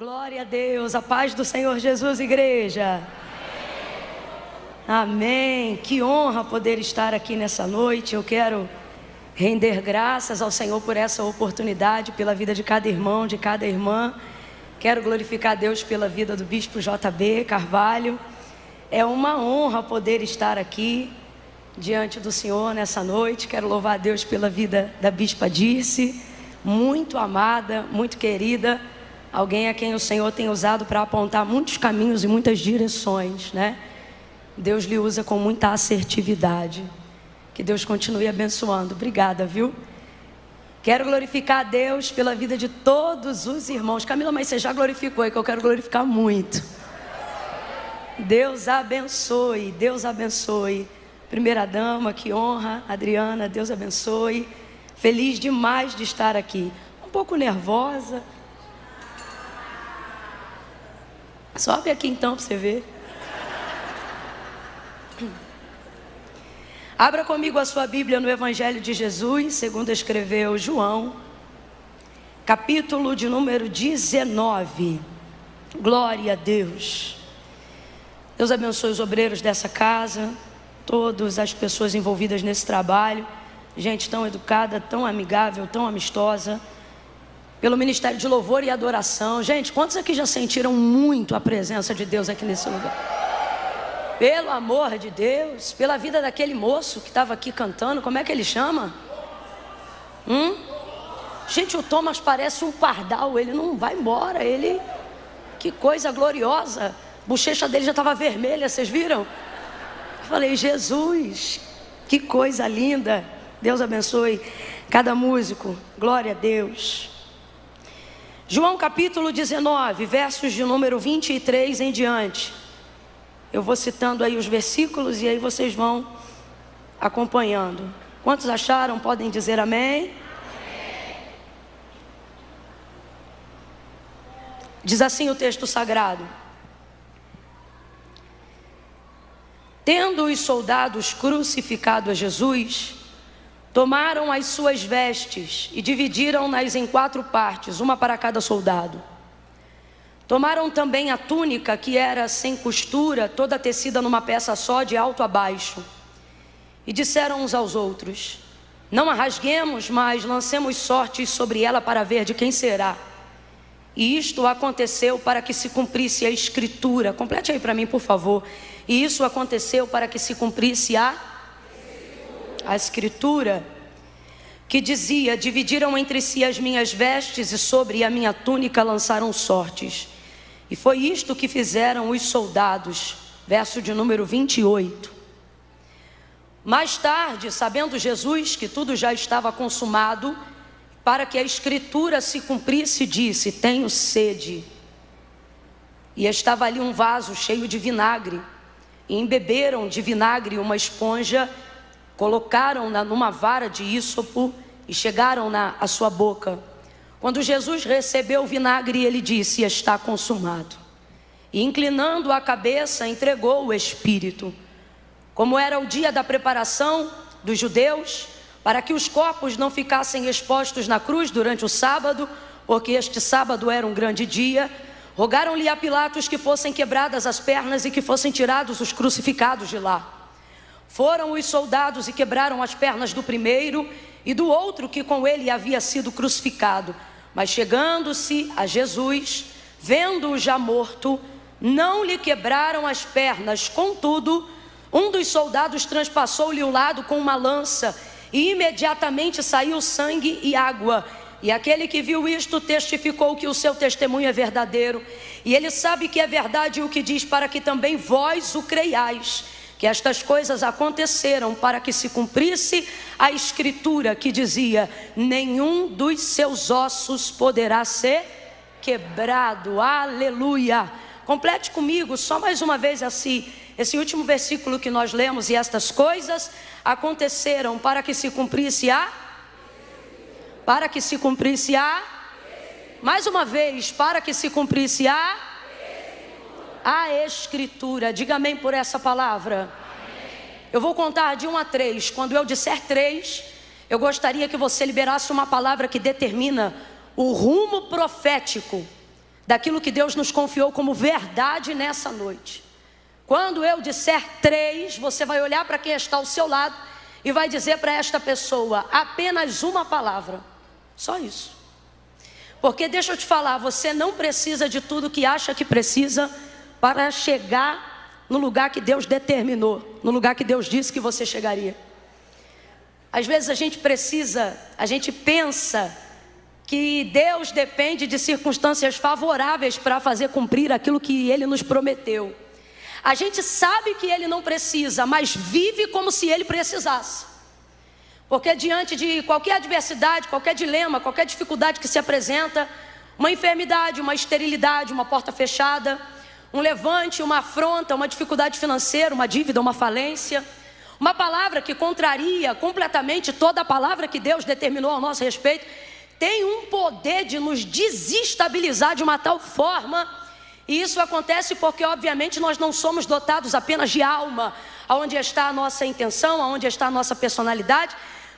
Glória a Deus, a paz do Senhor Jesus, igreja. Amém. Que honra poder estar aqui nessa noite. Eu quero render graças ao Senhor por essa oportunidade, pela vida de cada irmão, de cada irmã. Quero glorificar a Deus pela vida do bispo JB Carvalho. É uma honra poder estar aqui diante do Senhor nessa noite. Quero louvar a Deus pela vida da bispa Dirce, muito amada, muito querida. Alguém a quem o Senhor tem usado para apontar muitos caminhos e muitas direções, né? Deus lhe usa com muita assertividade. Que Deus continue abençoando. Obrigada, viu? Quero glorificar a Deus pela vida de todos os irmãos. Camila, mas você já glorificou, é que eu quero glorificar muito. Deus abençoe, Deus abençoe. Primeira dama, que honra. Adriana, Deus abençoe. Feliz demais de estar aqui. Um pouco nervosa. Sobe aqui então para você ver. Abra comigo a sua Bíblia no Evangelho de Jesus, segundo escreveu João, capítulo de número 19. Glória a Deus. Deus abençoe os obreiros dessa casa, todas as pessoas envolvidas nesse trabalho, gente tão educada, tão amigável, tão amistosa, pelo Ministério de Louvor e Adoração. Gente, quantos aqui já sentiram muito a presença de Deus aqui nesse lugar? Pelo amor de Deus, pela vida daquele moço que estava aqui cantando, como é que ele chama? Gente, o Thomas parece um pardal, ele não vai embora, ele... Que coisa gloriosa, a bochecha dele já estava vermelha, vocês viram? Eu falei, Jesus, que coisa linda. Deus abençoe cada músico, glória a Deus. João capítulo 19, versos de número 23 em diante. Eu vou citando aí os versículos e aí vocês vão acompanhando. Quantos acharam? Podem dizer amém? Amém. Diz assim o texto sagrado: tendo os soldados crucificado a Jesus, tomaram as suas vestes e dividiram-nas em 4 partes, uma para cada soldado. Tomaram também a túnica, que era sem costura, toda tecida numa peça só, de alto a baixo. E disseram uns aos outros: não a rasguemos, mas lancemos sortes sobre ela para ver de quem será. E isto aconteceu para que se cumprisse a escritura. Complete aí para mim, por favor. E isso aconteceu para que se cumprisse a escritura, que dizia: dividiram entre si as minhas vestes e sobre a minha túnica lançaram sortes. E foi isto que fizeram os soldados. Verso de número 28. Mais tarde, sabendo Jesus que tudo já estava consumado, para que a escritura se cumprisse, disse: tenho sede. E estava ali um vaso cheio de vinagre, e embeberam de vinagre uma esponja, colocaram-na numa vara de ísopo e chegaram-na à sua boca. Quando Jesus recebeu o vinagre, ele disse: está consumado. E inclinando a cabeça, entregou o Espírito. Como era o dia da preparação dos judeus, para que os corpos não ficassem expostos na cruz durante o sábado, porque este sábado era um grande dia, rogaram-lhe a Pilatos que fossem quebradas as pernas e que fossem tirados os crucificados de lá. Foram os soldados e quebraram as pernas do primeiro e do outro que com ele havia sido crucificado. Mas chegando-se a Jesus, vendo-o já morto, não lhe quebraram as pernas. Contudo, um dos soldados transpassou-lhe o lado com uma lança, e imediatamente saiu sangue e água. E aquele que viu isto testificou que o seu testemunho é verdadeiro, e ele sabe que é verdade o que diz, para que também vós o creiais, que estas coisas aconteceram para que se cumprisse a escritura que dizia: nenhum dos seus ossos poderá ser quebrado. Aleluia. Complete comigo só mais uma vez assim, esse último versículo que nós lemos: e estas coisas aconteceram para que se cumprisse mais uma vez, para que se cumprisse a escritura. Diga amém por essa palavra. Eu vou contar de 1 a 3. Quando eu disser 3, eu gostaria que você liberasse uma palavra que determina o rumo profético daquilo que Deus nos confiou como verdade nessa noite. Quando eu disser 3, você vai olhar para quem está ao seu lado e vai dizer para esta pessoa apenas uma palavra, só isso. Porque deixa eu te falar, você não precisa de tudo que acha que precisa para chegar no lugar que Deus determinou, no lugar que Deus disse que você chegaria. Às vezes a gente pensa que Deus depende de circunstâncias favoráveis para fazer cumprir aquilo que Ele nos prometeu. A gente sabe que Ele não precisa, mas vive como se Ele precisasse. Porque diante de qualquer adversidade, qualquer dilema, qualquer dificuldade que se apresenta, uma enfermidade, uma esterilidade, uma porta fechada, um levante, uma afronta, uma dificuldade financeira, uma dívida, uma falência, uma palavra que contraria completamente toda a palavra que Deus determinou ao nosso respeito, tem um poder de nos desestabilizar de uma tal forma. E isso acontece porque obviamente nós não somos dotados apenas de alma, aonde está a nossa intenção, aonde está a nossa personalidade,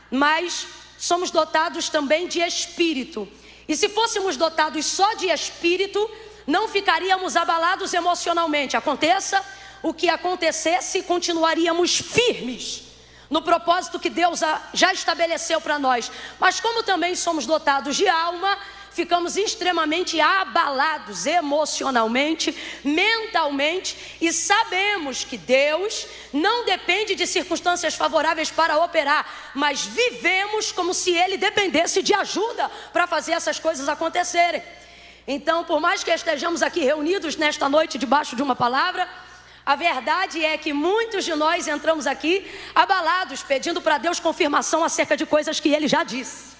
mas somos dotados também de espírito. E se fôssemos dotados só de espírito, não ficaríamos abalados emocionalmente. Aconteça o que acontecesse, continuaríamos firmes no propósito que Deus já estabeleceu para nós. Mas como também somos dotados de alma, ficamos extremamente abalados emocionalmente, mentalmente, e sabemos que Deus não depende de circunstâncias favoráveis para operar, mas vivemos como se Ele dependesse de ajuda para fazer essas coisas acontecerem. Então, por mais que estejamos aqui reunidos nesta noite debaixo de uma palavra, a verdade é que muitos de nós entramos aqui abalados, pedindo para Deus confirmação acerca de coisas que Ele já disse,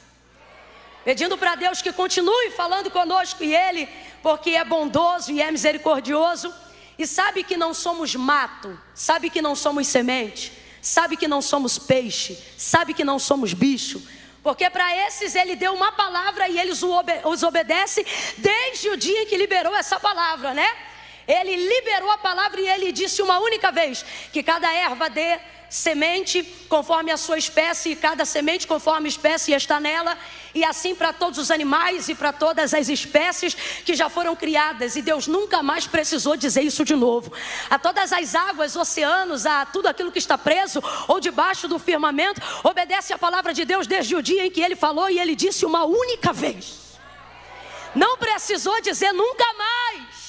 pedindo para Deus que continue falando conosco, e Ele, porque é bondoso e é misericordioso, e sabe que não somos mato, sabe que não somos semente, sabe que não somos peixe, sabe que não somos bicho, porque para esses Ele deu uma palavra e eles os obedecem desde o dia em que liberou essa palavra, né? Ele liberou a palavra e Ele disse uma única vez que cada erva dê semente conforme a sua espécie, e cada semente conforme a espécie está nela, e assim para todos os animais e para todas as espécies que já foram criadas, e Deus nunca mais precisou dizer isso de novo. A todas as águas, oceanos, a tudo aquilo que está preso ou debaixo do firmamento, obedece a palavra de Deus desde o dia em que Ele falou, e Ele disse uma única vez, não precisou dizer nunca mais.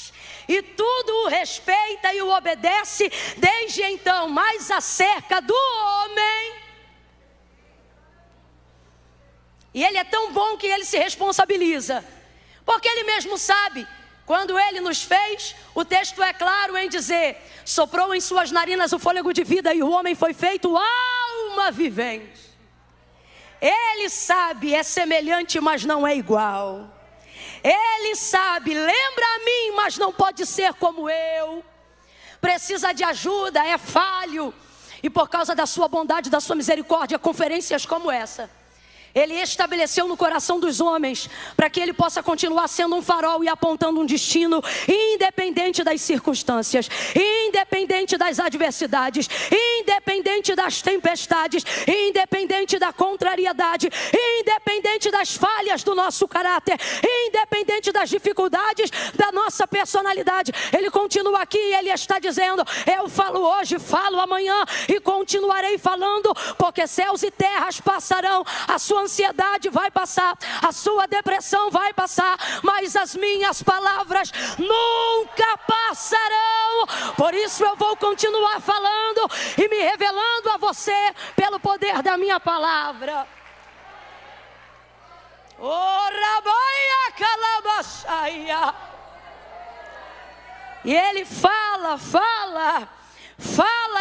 E tudo o respeita e o obedece desde então. Mas acerca do homem, e Ele é tão bom que Ele se responsabiliza, porque Ele mesmo sabe. Quando Ele nos fez, o texto é claro em dizer: soprou em suas narinas o fôlego de vida, e o homem foi feito alma vivente. Ele sabe, é semelhante, mas não é igual. Ele sabe, lembra a mim, mas não pode ser como eu. Precisa de ajuda, é falho. E por causa da sua bondade, da sua misericórdia, conferências como essa Ele estabeleceu no coração dos homens, para que Ele possa continuar sendo um farol e apontando um destino, independente das circunstâncias, independente das adversidades, independente das tempestades, independente da contrariedade, independente das falhas do nosso caráter, independente das dificuldades da nossa personalidade. Ele continua aqui e Ele está dizendo: eu falo hoje, falo amanhã e continuarei falando, porque céus e terras passarão, a sua ansiedade vai passar, a sua depressão vai passar, mas as minhas palavras nunca passarão. Por isso eu vou continuar falando e me revelando a você pelo poder da minha palavra. E Ele fala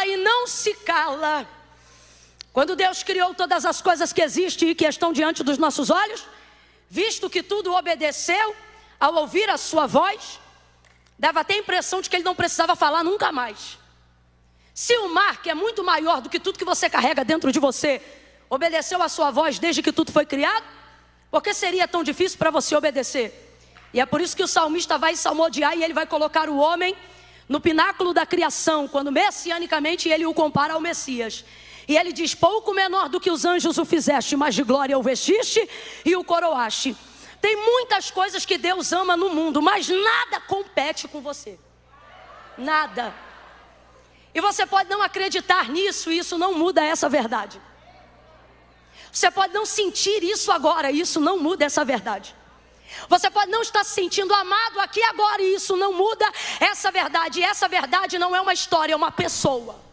e não se cala. Quando Deus criou todas as coisas que existem e que estão diante dos nossos olhos, visto que tudo obedeceu ao ouvir a sua voz, dava até a impressão de que Ele não precisava falar nunca mais. Se o mar, que é muito maior do que tudo que você carrega dentro de você, obedeceu a sua voz desde que tudo foi criado, por que seria tão difícil para você obedecer? E é por isso que o salmista vai salmodiar e ele vai colocar o homem no pináculo da criação, quando messianicamente ele o compara ao Messias. E ele diz: pouco menor do que os anjos o fizeste, mas de glória o vestiste e o coroaste. Tem muitas coisas que Deus ama no mundo, mas nada compete com você. Nada. E você pode não acreditar nisso, e isso não muda essa verdade. Você pode não sentir isso agora, e isso não muda essa verdade. Você pode não estar se sentindo amado aqui agora, e isso não muda essa verdade. E essa verdade não é uma história, é uma pessoa.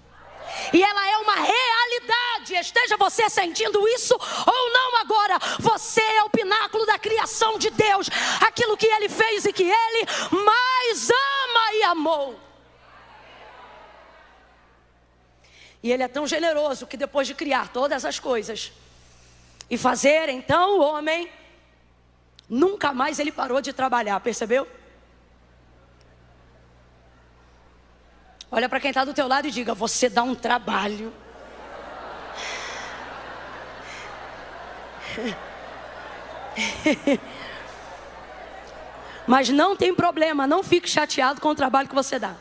E ela é uma realidade. Esteja você sentindo isso ou não agora, você é o pináculo da criação de Deus. Aquilo que Ele fez e que Ele mais ama e amou. E Ele é tão generoso que depois de criar todas as coisas e fazer então o homem, nunca mais Ele parou de trabalhar, percebeu? Olha para quem está do teu lado e diga: você dá um trabalho. Mas não tem problema, não fique chateado com o trabalho que você dá.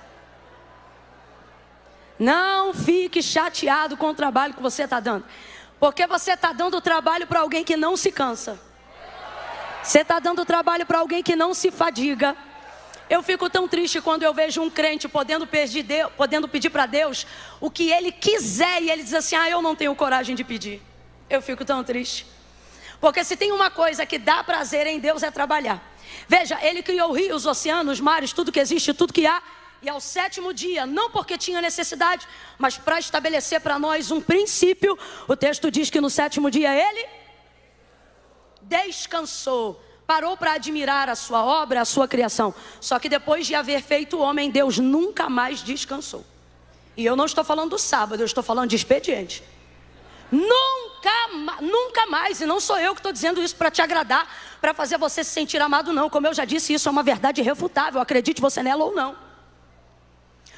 Não fique chateado com o trabalho que você está dando. Porque você está dando trabalho para alguém que não se cansa. Você está dando trabalho para alguém que não se fadiga. Eu fico tão triste quando eu vejo um crente podendo pedir para Deus o que ele quiser, e ele diz assim: eu não tenho coragem de pedir. Eu fico tão triste. Porque se tem uma coisa que dá prazer em Deus é trabalhar. Veja, Ele criou rios, oceanos, mares, tudo que existe, tudo que há. E ao sétimo dia, não porque tinha necessidade, mas para estabelecer para nós um princípio, o texto diz que no sétimo dia Ele descansou. Parou para admirar a sua obra, a sua criação. Só que depois de haver feito o homem, Deus nunca mais descansou. E eu não estou falando do sábado, eu estou falando de expediente. Nunca mais. E não sou eu que estou dizendo isso para te agradar, para fazer você se sentir amado, não. Como eu já disse, isso é uma verdade irrefutável. Acredite você nela ou não.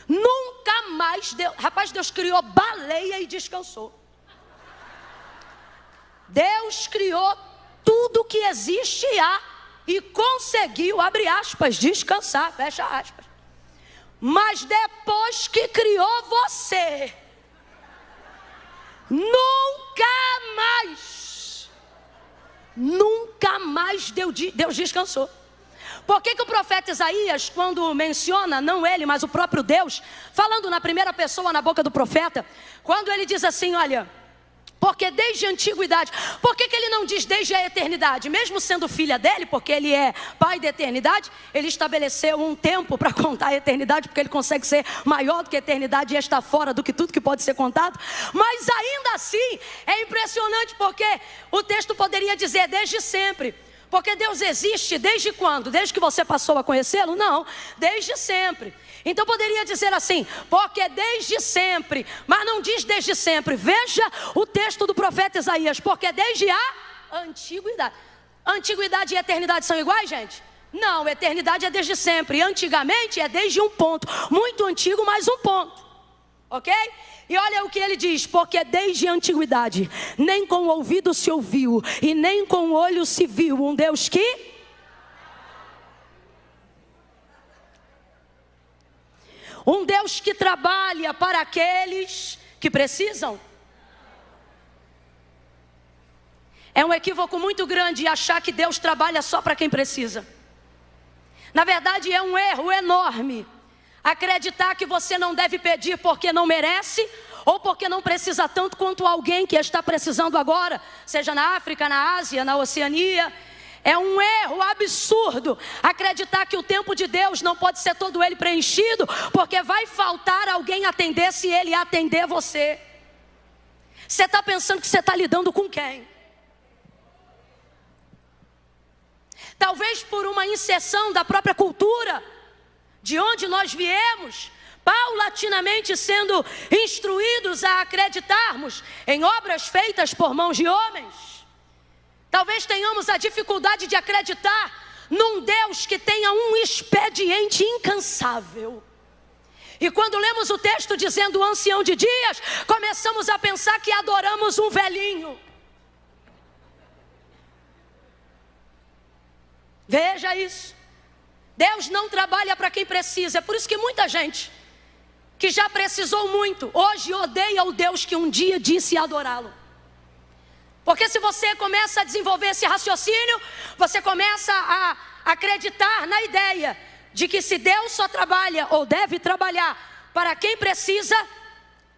Nunca mais Deus... Rapaz, Deus criou baleia e descansou. Deus criou tudo que existe e há, e conseguiu, abre aspas, descansar, fecha aspas. Mas depois que criou você, nunca mais Deus descansou. Por que o profeta Isaías, quando menciona, não ele, mas o próprio Deus, falando na primeira pessoa na boca do profeta, quando ele diz assim, olha... Porque desde a antiguidade, por que ele não diz desde a eternidade? Mesmo sendo filha dele, porque ele é pai da eternidade, ele estabeleceu um tempo para contar a eternidade, porque ele consegue ser maior do que a eternidade e está fora do que tudo que pode ser contado. Mas ainda assim, é impressionante porque o texto poderia dizer desde sempre. Porque Deus existe desde quando? Desde que você passou a conhecê-lo? Não, desde sempre. Então poderia dizer assim, porque desde sempre, mas não diz desde sempre. Veja o texto do profeta Isaías, porque desde a antiguidade. Antiguidade e eternidade são iguais, gente? Não, eternidade é desde sempre. Antigamente é desde um ponto, muito antigo, mais um ponto. Ok? E olha o que ele diz, porque desde a antiguidade, nem com o ouvido se ouviu, e nem com o olho se viu, um Deus que... Um Deus que trabalha para aqueles que precisam. É um equívoco muito grande achar que Deus trabalha só para quem precisa. Na verdade é um erro enorme acreditar que você não deve pedir porque não merece, ou porque não precisa tanto quanto alguém que está precisando agora, seja na África, na Ásia, na Oceania. É um erro absurdo acreditar que o tempo de Deus não pode ser todo ele preenchido, porque vai faltar alguém atender se ele atender você. Você está pensando que você está lidando com quem? Talvez por uma inserção da própria cultura, de onde nós viemos, paulatinamente sendo instruídos a acreditarmos em obras feitas por mãos de homens. Talvez tenhamos a dificuldade de acreditar num Deus que tenha um expediente incansável. E quando lemos o texto dizendo o ancião de dias, começamos a pensar que adoramos um velhinho. Veja isso. Deus não trabalha para quem precisa. É por isso que muita gente que já precisou muito, hoje odeia o Deus que um dia disse adorá-lo. Porque se você começa a desenvolver esse raciocínio, você começa a acreditar na ideia de que se Deus só trabalha ou deve trabalhar para quem precisa,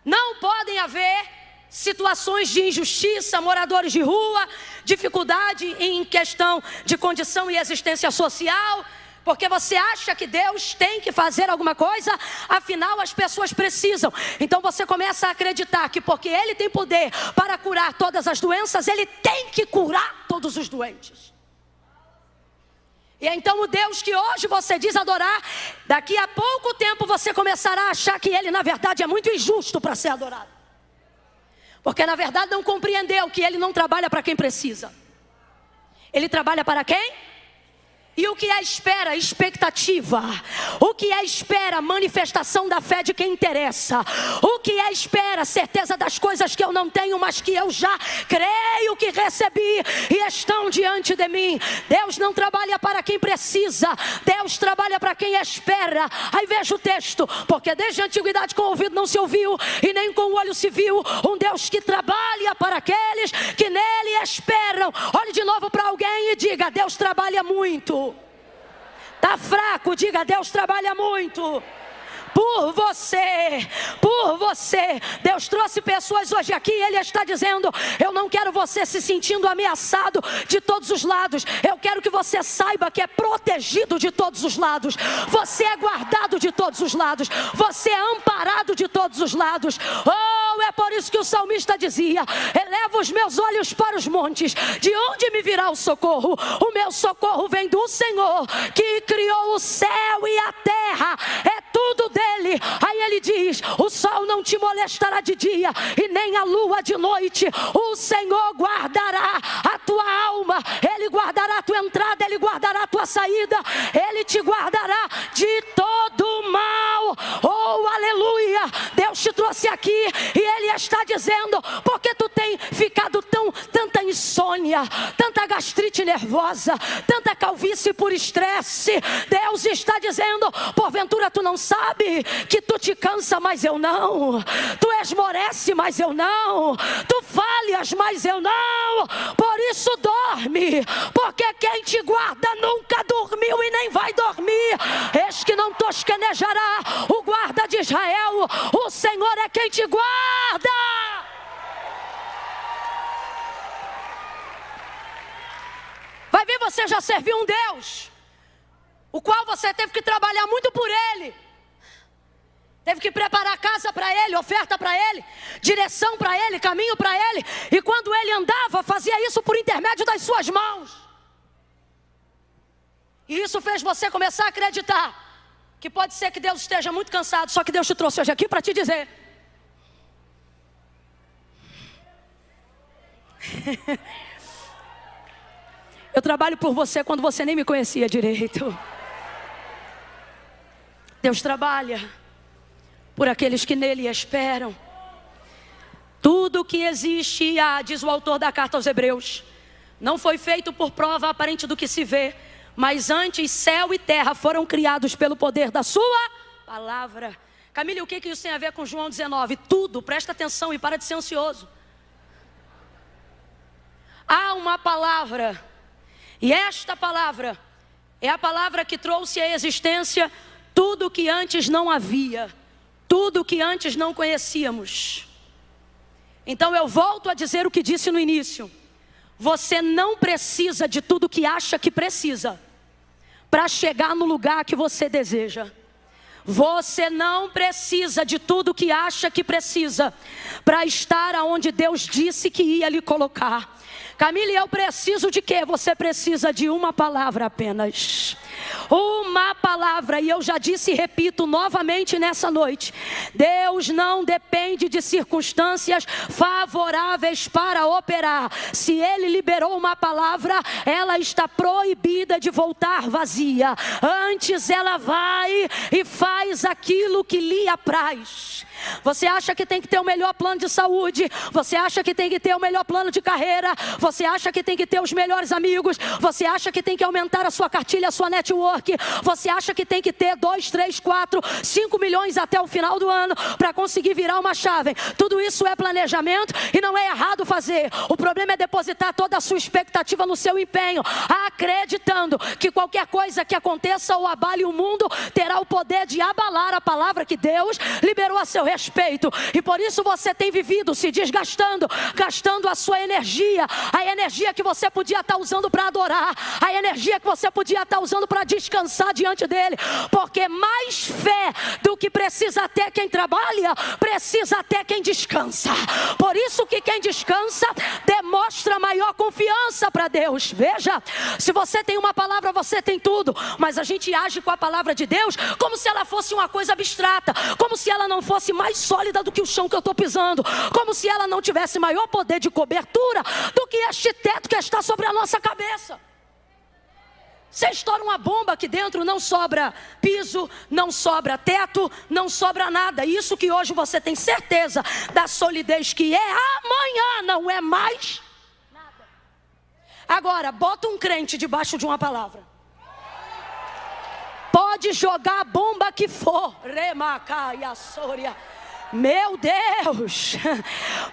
não podem haver situações de injustiça, moradores de rua, dificuldade em questão de condição e existência social, porque você acha que Deus tem que fazer alguma coisa, afinal as pessoas precisam. Então você começa a acreditar que porque Ele tem poder para curar todas as doenças, Ele tem que curar todos os doentes. E então o Deus que hoje você diz adorar, daqui a pouco tempo você começará a achar que Ele na verdade é muito injusto para ser adorado. Porque na verdade não compreendeu que Ele não trabalha para quem precisa. Ele trabalha para quem? E o que é espera? Expectativa. O que é espera? Manifestação da fé de quem interessa. O que é espera? Certeza das coisas que eu não tenho, mas que eu já creio que recebi e estão diante de mim. Deus não trabalha para quem precisa, Deus trabalha para quem espera. Aí veja o texto: porque desde a antiguidade com o ouvido não se ouviu e nem com o olho se viu um Deus que trabalha para aqueles que nele esperam. Olhe de novo para alguém e diga: Deus trabalha muito. Está fraco, diga: Deus trabalha muito. Por você, por você. Deus trouxe pessoas hoje aqui e Ele está dizendo: eu não quero você se sentindo ameaçado de todos os lados. Eu quero que você saiba que é protegido de todos os lados. Você é guardado de todos os lados. Você é amparado de todos os lados. Oh, é por isso que o salmista dizia: eleva os meus olhos para os montes. De onde me virá o socorro? O meu socorro vem do Senhor, que criou o céu e a terra. É tudo dele. Aí ele diz: o sol não te molestará de dia e nem a lua de noite. O Senhor guardará a tua alma. Ele guardará a tua entrada, Ele guardará a tua saída. Ele te guardará de todo mal. Oh, aleluia. Deus te trouxe aqui e Ele está dizendo: porque tu tem ficado tanta insônia, tanta gastrite nervosa, tanta calvície por estresse. Deus está dizendo: porventura tu não sabe que tu te cansa, mas eu não. Tu esmorece, mas eu não. Tu falhas, mas eu não. Por isso dorme, porque quem te guarda nunca dormiu e nem vai dormir. Eis que não tosquenejará o guarda de Israel. O Senhor é quem te guarda. Vai ver, você já serviu um Deus o qual você teve que trabalhar muito por Ele. Teve que preparar casa para Ele, oferta para Ele, direção para Ele, caminho para Ele. E quando Ele andava, fazia isso por intermédio das suas mãos. E isso fez você começar a acreditar que pode ser que Deus esteja muito cansado. Só que Deus te trouxe hoje aqui para te dizer: eu trabalho por você quando você nem me conhecia direito. Deus trabalha por aqueles que nele esperam. Tudo que existe e há, diz o autor da carta aos Hebreus, não foi feito por prova aparente do que se vê, mas antes céu e terra foram criados pelo poder da sua palavra. Camille, o que isso tem a ver com João 19? Tudo, presta atenção e para de ser ansioso. Há uma palavra, e esta palavra é a palavra que trouxe à existência tudo que antes não havia, tudo que antes não conhecíamos. Então eu volto a dizer o que disse no início: você não precisa de tudo que acha que precisa para chegar no lugar que você deseja. Você não precisa de tudo que acha que precisa para estar aonde Deus disse que ia lhe colocar. Camille, eu preciso de quê? Você precisa de uma palavra apenas. Uma palavra. E eu já disse e repito novamente nessa noite: Deus não depende de circunstâncias favoráveis para operar. Se Ele liberou uma palavra, ela está proibida de voltar vazia. Antes ela vai e faz aquilo que lhe apraz. Você acha que tem que ter o melhor plano de saúde. Você acha que tem que ter o melhor plano de carreira. Você acha que tem que ter os melhores amigos. Você acha que tem que aumentar a sua cartilha, a sua network. Você acha que tem que ter 2, 3, 4, 5 milhões até o final do ano para conseguir virar uma chave. Tudo isso é planejamento e não é errado fazer. O problema é depositar toda a sua expectativa no seu empenho, acreditando que qualquer coisa que aconteça ou abale o mundo terá o poder de abalar a palavra que Deus liberou a seu respeito. E por isso você tem vivido se desgastando, gastando a sua energia, a energia que você podia estar usando para adorar, a energia que você podia estar usando para descansar diante dele, porque mais fé do que precisa ter quem trabalha, precisa ter quem descansa. Por isso que quem descansa demonstra maior confiança para Deus. Veja, se você tem uma palavra, você tem tudo, mas a gente age com a palavra de Deus como se ela fosse uma coisa abstrata, como se ela não fosse mais sólida do que o chão que eu estou pisando, como se ela não tivesse maior poder de cobertura do que este teto que está sobre a nossa cabeça. Você estoura uma bomba aqui dentro, não sobra piso, não sobra teto, não sobra nada. Isso que hoje você tem certeza da solidez que é, amanhã não é mais nada. Agora, bota um crente debaixo de uma palavra. Pode jogar a bomba que for. Remacaia Sória. Meu Deus,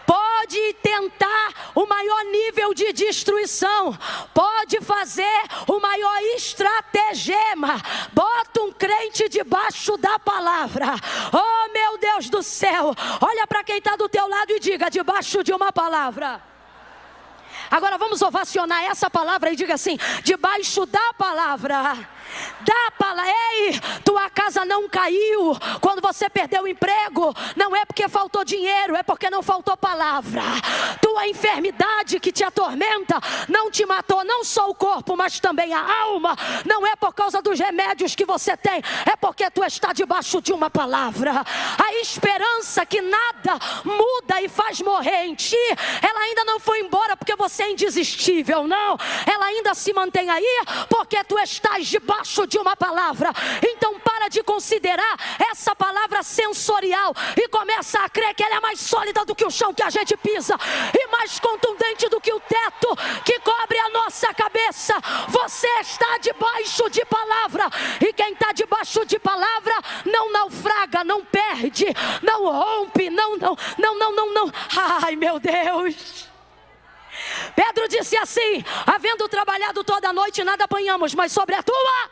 pode tentar o maior nível de destruição, pode fazer o maior estratagema, bota um crente debaixo da palavra. Oh meu Deus do céu, olha para quem está do teu lado e diga: debaixo de uma palavra. Agora vamos ovacionar essa palavra e diga assim: debaixo da palavra. Da palavra. Ei, tua casa não caiu quando você perdeu o emprego, não é porque faltou dinheiro, é porque não faltou palavra. Tua enfermidade que te atormenta não te matou, não só o corpo, mas também a alma. Não é por causa dos remédios que você tem, é porque tu está debaixo de uma palavra. A esperança que nada muda e faz morrer em ti, ela ainda não foi embora porque você é indesistível, não. Ela ainda se mantém aí porque tu estás debaixo de uma palavra. Então para de considerar essa palavra sensorial e começa a crer que ela é mais sólida do que o chão que a gente pisa e mais contundente do que o teto que cobre a nossa cabeça. Você está debaixo de palavra, e quem está debaixo de palavra não naufraga, não perde, não rompe, não. Ai meu Deus. Pedro disse assim: havendo trabalhado toda a noite, nada apanhamos, mas sobre a tua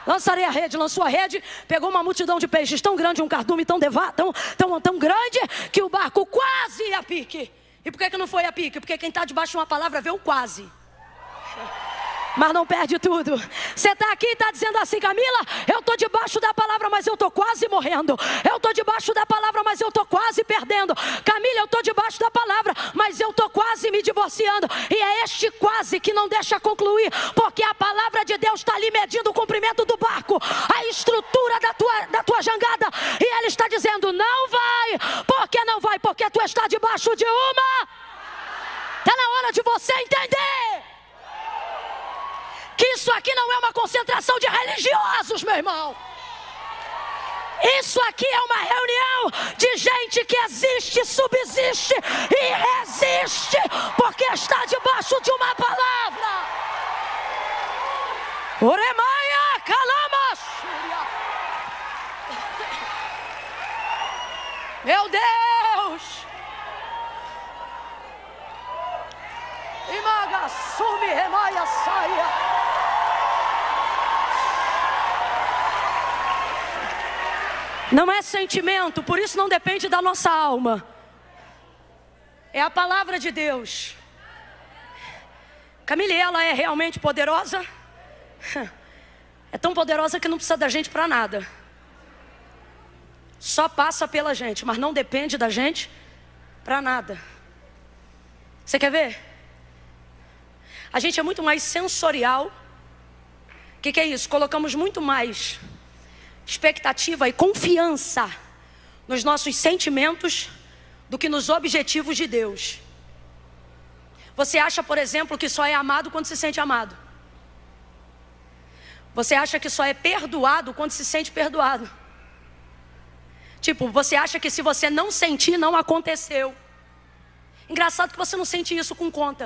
lançarei a rede. Lançou a rede, pegou uma multidão de peixes tão grande, um cardume tão grande, que o barco quase ia a pique. E por que não foi a pique? Porque quem está debaixo de uma palavra vê o quase, mas não perde tudo. Você está aqui e está dizendo assim: Camila, eu estou debaixo da palavra, mas eu estou quase morrendo. Eu estou debaixo da palavra, mas eu estou quase perdendo. Camila, eu estou debaixo da palavra, mas eu estou quase me divorciando. E é este quase que não deixa concluir, porque a palavra de Deus está ali medindo o comprimento do barco, a estrutura da tua jangada, e Ele está dizendo: não vai. Por que não vai? Porque tu está debaixo de uma. Está na hora de você entender que isso aqui não é uma concentração de religiosos, meu irmão. Isso aqui é uma reunião de gente que existe, subsiste e resiste, porque está debaixo de uma palavra. Oremaia Calama. Meu Deus. Imaga sumi remaia saia. Não é sentimento, por isso não depende da nossa alma. É a palavra de Deus. Camila, ela é realmente poderosa? É tão poderosa que não precisa da gente para nada. Só passa pela gente, mas não depende da gente para nada. Você quer ver? A gente é muito mais sensorial. O que é isso? Colocamos muito mais expectativa e confiança nos nossos sentimentos do que nos objetivos de Deus. Você acha, por exemplo, que só é amado quando se sente amado. Você acha que só é perdoado quando se sente perdoado. Tipo, você acha que se você não sentir, não aconteceu. Engraçado que você não sente isso com conta.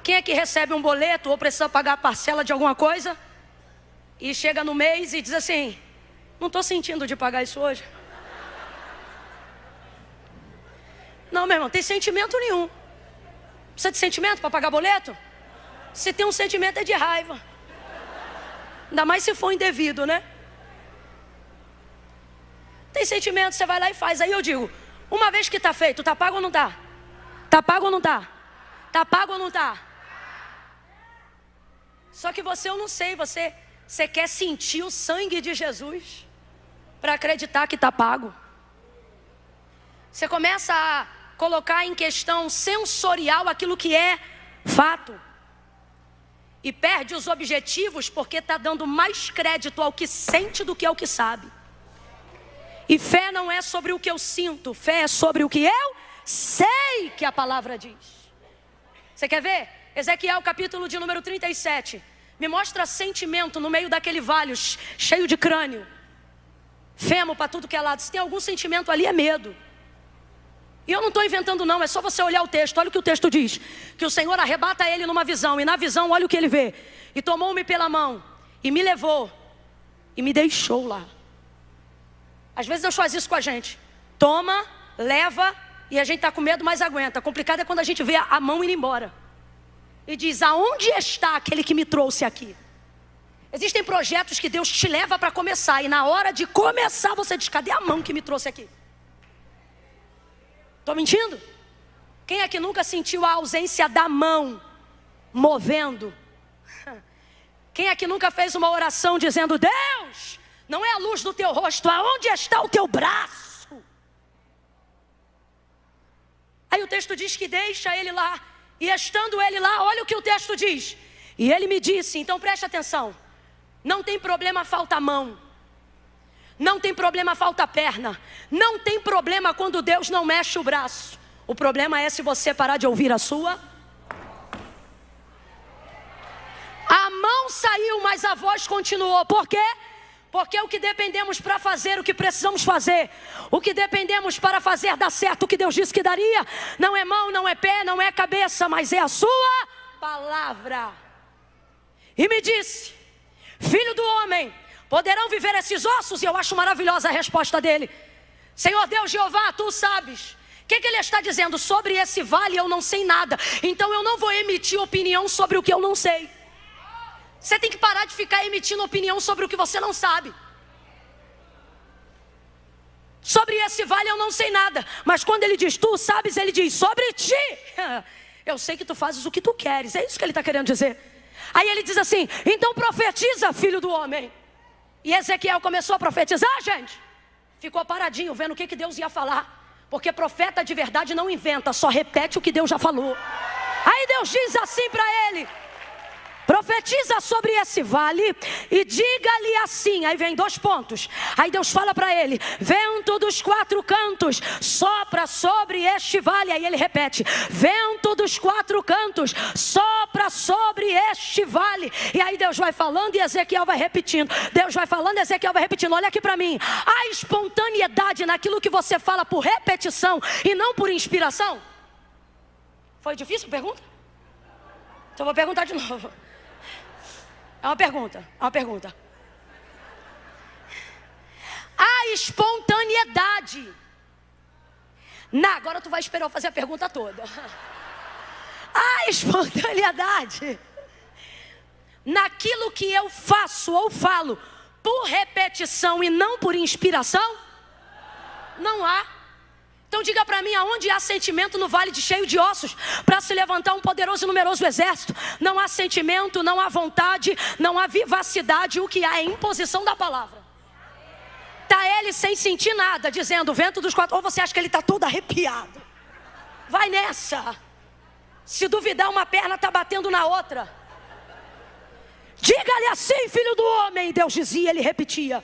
Quem é que recebe um boleto ou precisa pagar a parcela de alguma coisa e chega no mês e diz assim: não estou sentindo de pagar isso hoje? Não, meu irmão, tem sentimento nenhum. Precisa de sentimento para pagar boleto? Se tem um sentimento é de raiva. Ainda mais se for indevido, né? Tem sentimento, você vai lá e faz. Aí eu digo, uma vez que está feito, está pago ou não está? Está pago ou não está? Está pago ou não está? Só que você, eu não sei, você quer sentir o sangue de Jesus para acreditar que está pago. Você começa a colocar em questão sensorial aquilo que é fato. E perde os objetivos porque está dando mais crédito ao que sente do que ao que sabe. E fé não é sobre o que eu sinto, fé é sobre o que eu sei que a palavra diz. Você quer ver? Ezequiel capítulo de número 37. Me mostra sentimento no meio daquele vale cheio de crânio. Femo para tudo que é lado. Se tem algum sentimento ali é medo. E eu não estou inventando não, é só você olhar o texto. Olha o que o texto diz. Que o Senhor arrebata ele numa visão. E na visão, olha o que ele vê. E tomou-me pela mão. E me levou. E me deixou lá. Às vezes Deus faz isso com a gente. Toma, leva, e a gente está com medo, mas aguenta. Complicado é quando a gente vê a mão indo embora. E diz, aonde está aquele que me trouxe aqui? Existem projetos que Deus te leva para começar. E na hora de começar você diz, cadê a mão que me trouxe aqui? Estou mentindo? Quem é que nunca sentiu a ausência da mão movendo? Quem é que nunca fez uma oração dizendo, Deus, não é a luz do teu rosto, aonde está o teu braço? Aí o texto diz que deixa ele lá. E estando ele lá, olha o que o texto diz. E ele me disse, então preste atenção. Não tem problema falta mão. Não tem problema falta perna. Não tem problema quando Deus não mexe o braço. O problema é se você parar de ouvir a sua. A mão saiu, mas a voz continuou. Por quê? Porque o que dependemos para fazer, o que precisamos fazer, o que dependemos para fazer dar certo, o que Deus disse que daria, não é mão, não é pé, não é cabeça, mas é a sua palavra. E me disse, filho do homem, poderão viver esses ossos? E eu acho maravilhosa a resposta dele. Senhor Deus Jeová, tu sabes. O que ele está dizendo? Sobre esse vale eu não sei nada. Então eu não vou emitir opinião sobre o que eu não sei. Você tem que parar de ficar emitindo opinião sobre o que você não sabe. Sobre esse vale eu não sei nada. Mas quando ele diz, tu sabes, ele diz, sobre ti. Eu sei que tu fazes o que tu queres. É isso que ele está querendo dizer. Aí ele diz assim, então profetiza, filho do homem. E Ezequiel começou a profetizar, gente. Ficou paradinho, vendo o que Deus ia falar. Porque profeta de verdade não inventa, só repete o que Deus já falou. Aí Deus diz assim para ele, profetiza sobre esse vale e diga-lhe assim. Aí vem 2 pontos. Aí Deus fala para ele, vento dos 4 cantos sopra sobre este vale. Aí ele repete, vento dos 4 cantos sopra sobre este vale. E aí Deus vai falando e Ezequiel vai repetindo. Deus vai falando e Ezequiel vai repetindo. Olha aqui para mim, há espontaneidade naquilo que você fala por repetição e não por inspiração? Foi difícil a pergunta? Então eu vou perguntar de novo. É uma pergunta. A espontaneidade. Agora tu vai esperar eu fazer a pergunta toda. A espontaneidade. Naquilo que eu faço ou falo por repetição e não por inspiração? Não há. Então diga para mim, aonde há sentimento no vale cheio de ossos para se levantar um poderoso e numeroso exército? Não há sentimento, não há vontade, não há vivacidade. O que há é imposição da palavra. Está ele sem sentir nada, dizendo vento dos 4. Ou você acha que ele está todo arrepiado? Vai nessa. Se duvidar, uma perna está batendo na outra. Diga-lhe assim, filho do homem. Deus dizia, ele repetia.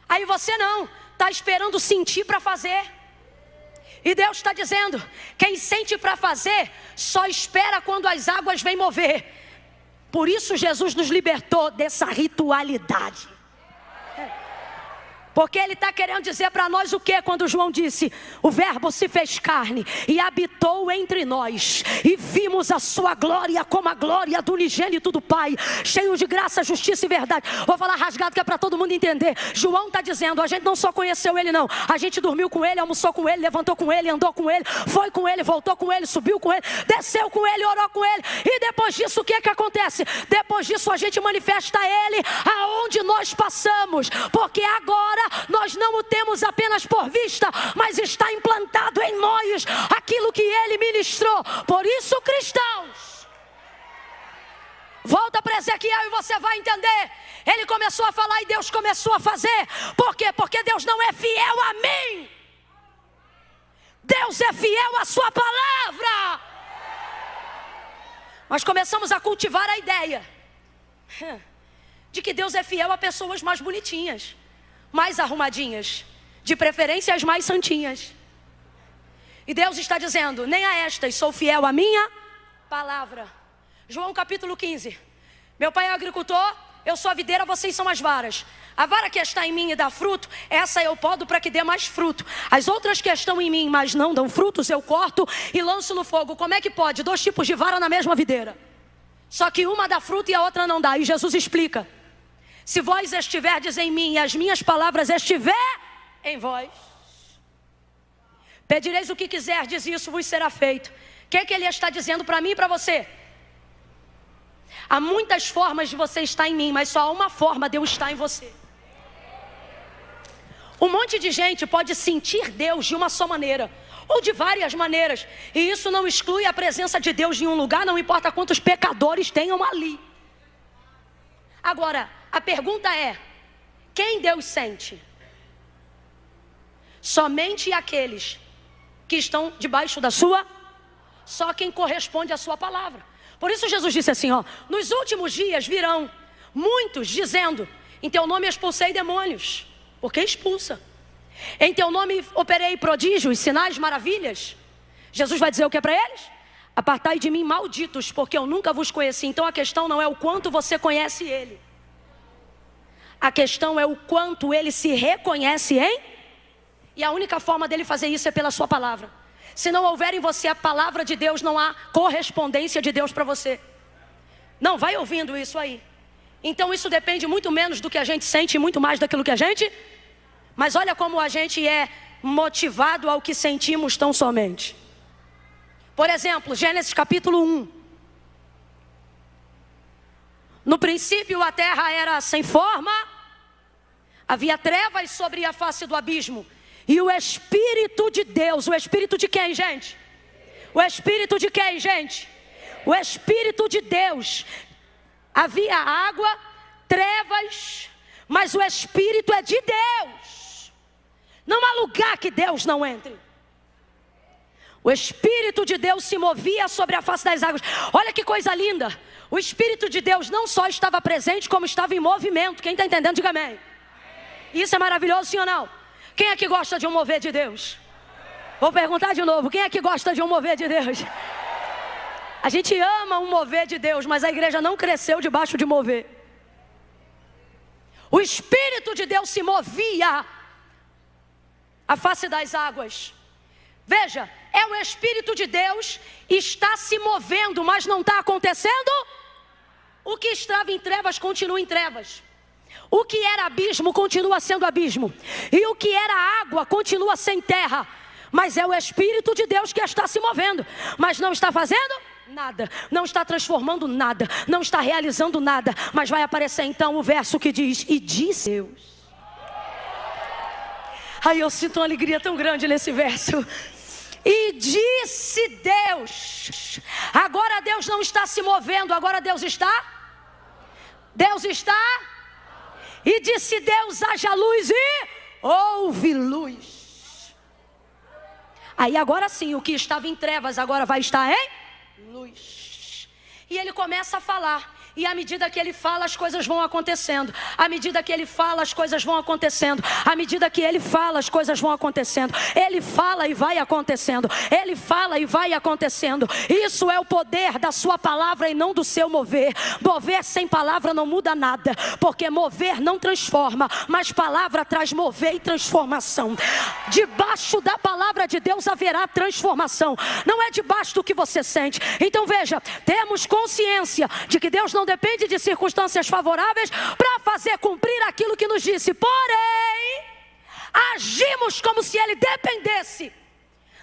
Aí você não, está esperando sentir para fazer. E Deus está dizendo, quem sente para fazer, só espera quando as águas vêm mover. Por isso Jesus nos libertou dessa ritualidade. Porque ele está querendo dizer para nós o que quando João disse: o verbo se fez carne e habitou entre nós, e vimos a sua glória como a glória do unigênito do Pai, cheio de graça, justiça e verdade. Vou falar rasgado que é para todo mundo entender. João está dizendo: a gente não só conheceu ele não, a gente dormiu com ele, almoçou com ele, levantou com ele, andou com ele, foi com ele, voltou com ele, subiu com ele, desceu com ele, orou com ele. E depois disso o que acontece? Depois disso a gente manifesta ele aonde nós passamos, porque agora nós não o temos apenas por vista, mas está implantado em nós aquilo que ele ministrou. Por isso, cristãos, volta para Ezequiel e você vai entender. Ele começou a falar e Deus começou a fazer. Por quê? Porque Deus não é fiel a mim, Deus é fiel à sua palavra. Nós começamos a cultivar a ideia de que Deus é fiel a pessoas mais bonitinhas, mais arrumadinhas, de preferência as mais santinhas. E Deus está dizendo: nem a estas sou fiel à minha palavra. João capítulo 15. Meu pai é agricultor, eu sou a videira, vocês são as varas. A vara que está em mim e dá fruto, essa eu podo para que dê mais fruto. As outras que estão em mim, mas não dão frutos, eu corto e lanço no fogo. Como é que pode? 2 tipos de vara na mesma videira, só que uma dá fruto e a outra não dá. E Jesus explica: se vós estiverdes em mim e as minhas palavras estiver em vós, pedireis o que quiserdes e isso vos será feito. O que é que ele está dizendo para mim e para você? Há muitas formas de você estar em mim, mas só há uma forma de eu estar em você. Um monte de gente pode sentir Deus de uma só maneira, ou de várias maneiras, e isso não exclui a presença de Deus em um lugar, não importa quantos pecadores tenham ali. Agora, a pergunta é: quem Deus sente? Somente aqueles que estão debaixo da sua, só quem corresponde à sua palavra. Por isso Jesus disse assim, nos últimos dias virão muitos dizendo: em teu nome expulsei demônios, porque expulsa. Em teu nome operei prodígios, sinais, maravilhas. Jesus vai dizer o que é para eles? Apartai de mim, malditos, porque eu nunca vos conheci. Então a questão não é o quanto você conhece ele, a questão é o quanto ele se reconhece em. E a única forma dele fazer isso é pela sua palavra. Se não houver em você a palavra de Deus, não há correspondência de Deus para você. Não, vai ouvindo isso aí. Então isso depende muito menos do que a gente sente, muito mais daquilo que a gente. Mas olha como a gente é motivado ao que sentimos tão somente. Por exemplo, Gênesis capítulo 1. No princípio a terra era sem forma, havia trevas sobre a face do abismo, e o Espírito de Deus, o Espírito de quem, gente? O Espírito de quem, gente? O Espírito de Deus. Havia água, trevas, mas o Espírito é de Deus. Não há lugar que Deus não entre. O Espírito de Deus se movia sobre a face das águas. Olha que coisa linda. O Espírito de Deus não só estava presente, como estava em movimento. Quem está entendendo, diga amém. Isso é maravilhoso, sim ou não? Quem é que gosta de um mover de Deus? Vou perguntar de novo, quem é que gosta de um mover de Deus? A gente ama um mover de Deus, mas a igreja não cresceu debaixo de mover. O Espírito de Deus se movia à face das águas. Veja, é o Espírito de Deus, está se movendo, mas não está acontecendo. O que estava em trevas continua em trevas. O que era abismo continua sendo abismo. E o que era água continua sem terra. Mas é o Espírito de Deus que está se movendo, mas não está fazendo nada, não está transformando nada, não está realizando nada. Mas vai aparecer então o verso que diz: e disse Deus. Aí eu sinto uma alegria tão grande nesse verso. E disse Deus. Agora Deus não está se movendo, agora Deus está. E disse Deus: haja luz, e houve luz. Aí agora sim, o que estava em trevas agora vai estar em luz. E ele começa a falar. E à medida que ele fala, as coisas vão acontecendo. À medida que ele fala, as coisas vão acontecendo. À medida que ele fala, as coisas vão acontecendo. Ele fala e vai acontecendo. Ele fala e vai acontecendo. Isso é o poder da sua palavra e não do seu mover. Mover sem palavra não muda nada, porque mover não transforma, mas palavra traz mover e transformação. Debaixo da palavra de Deus haverá transformação. Não é debaixo do que você sente. Então veja, temos consciência de que Deus não depende de circunstâncias favoráveis para fazer cumprir aquilo que nos disse. Porém, agimos como se Ele dependesse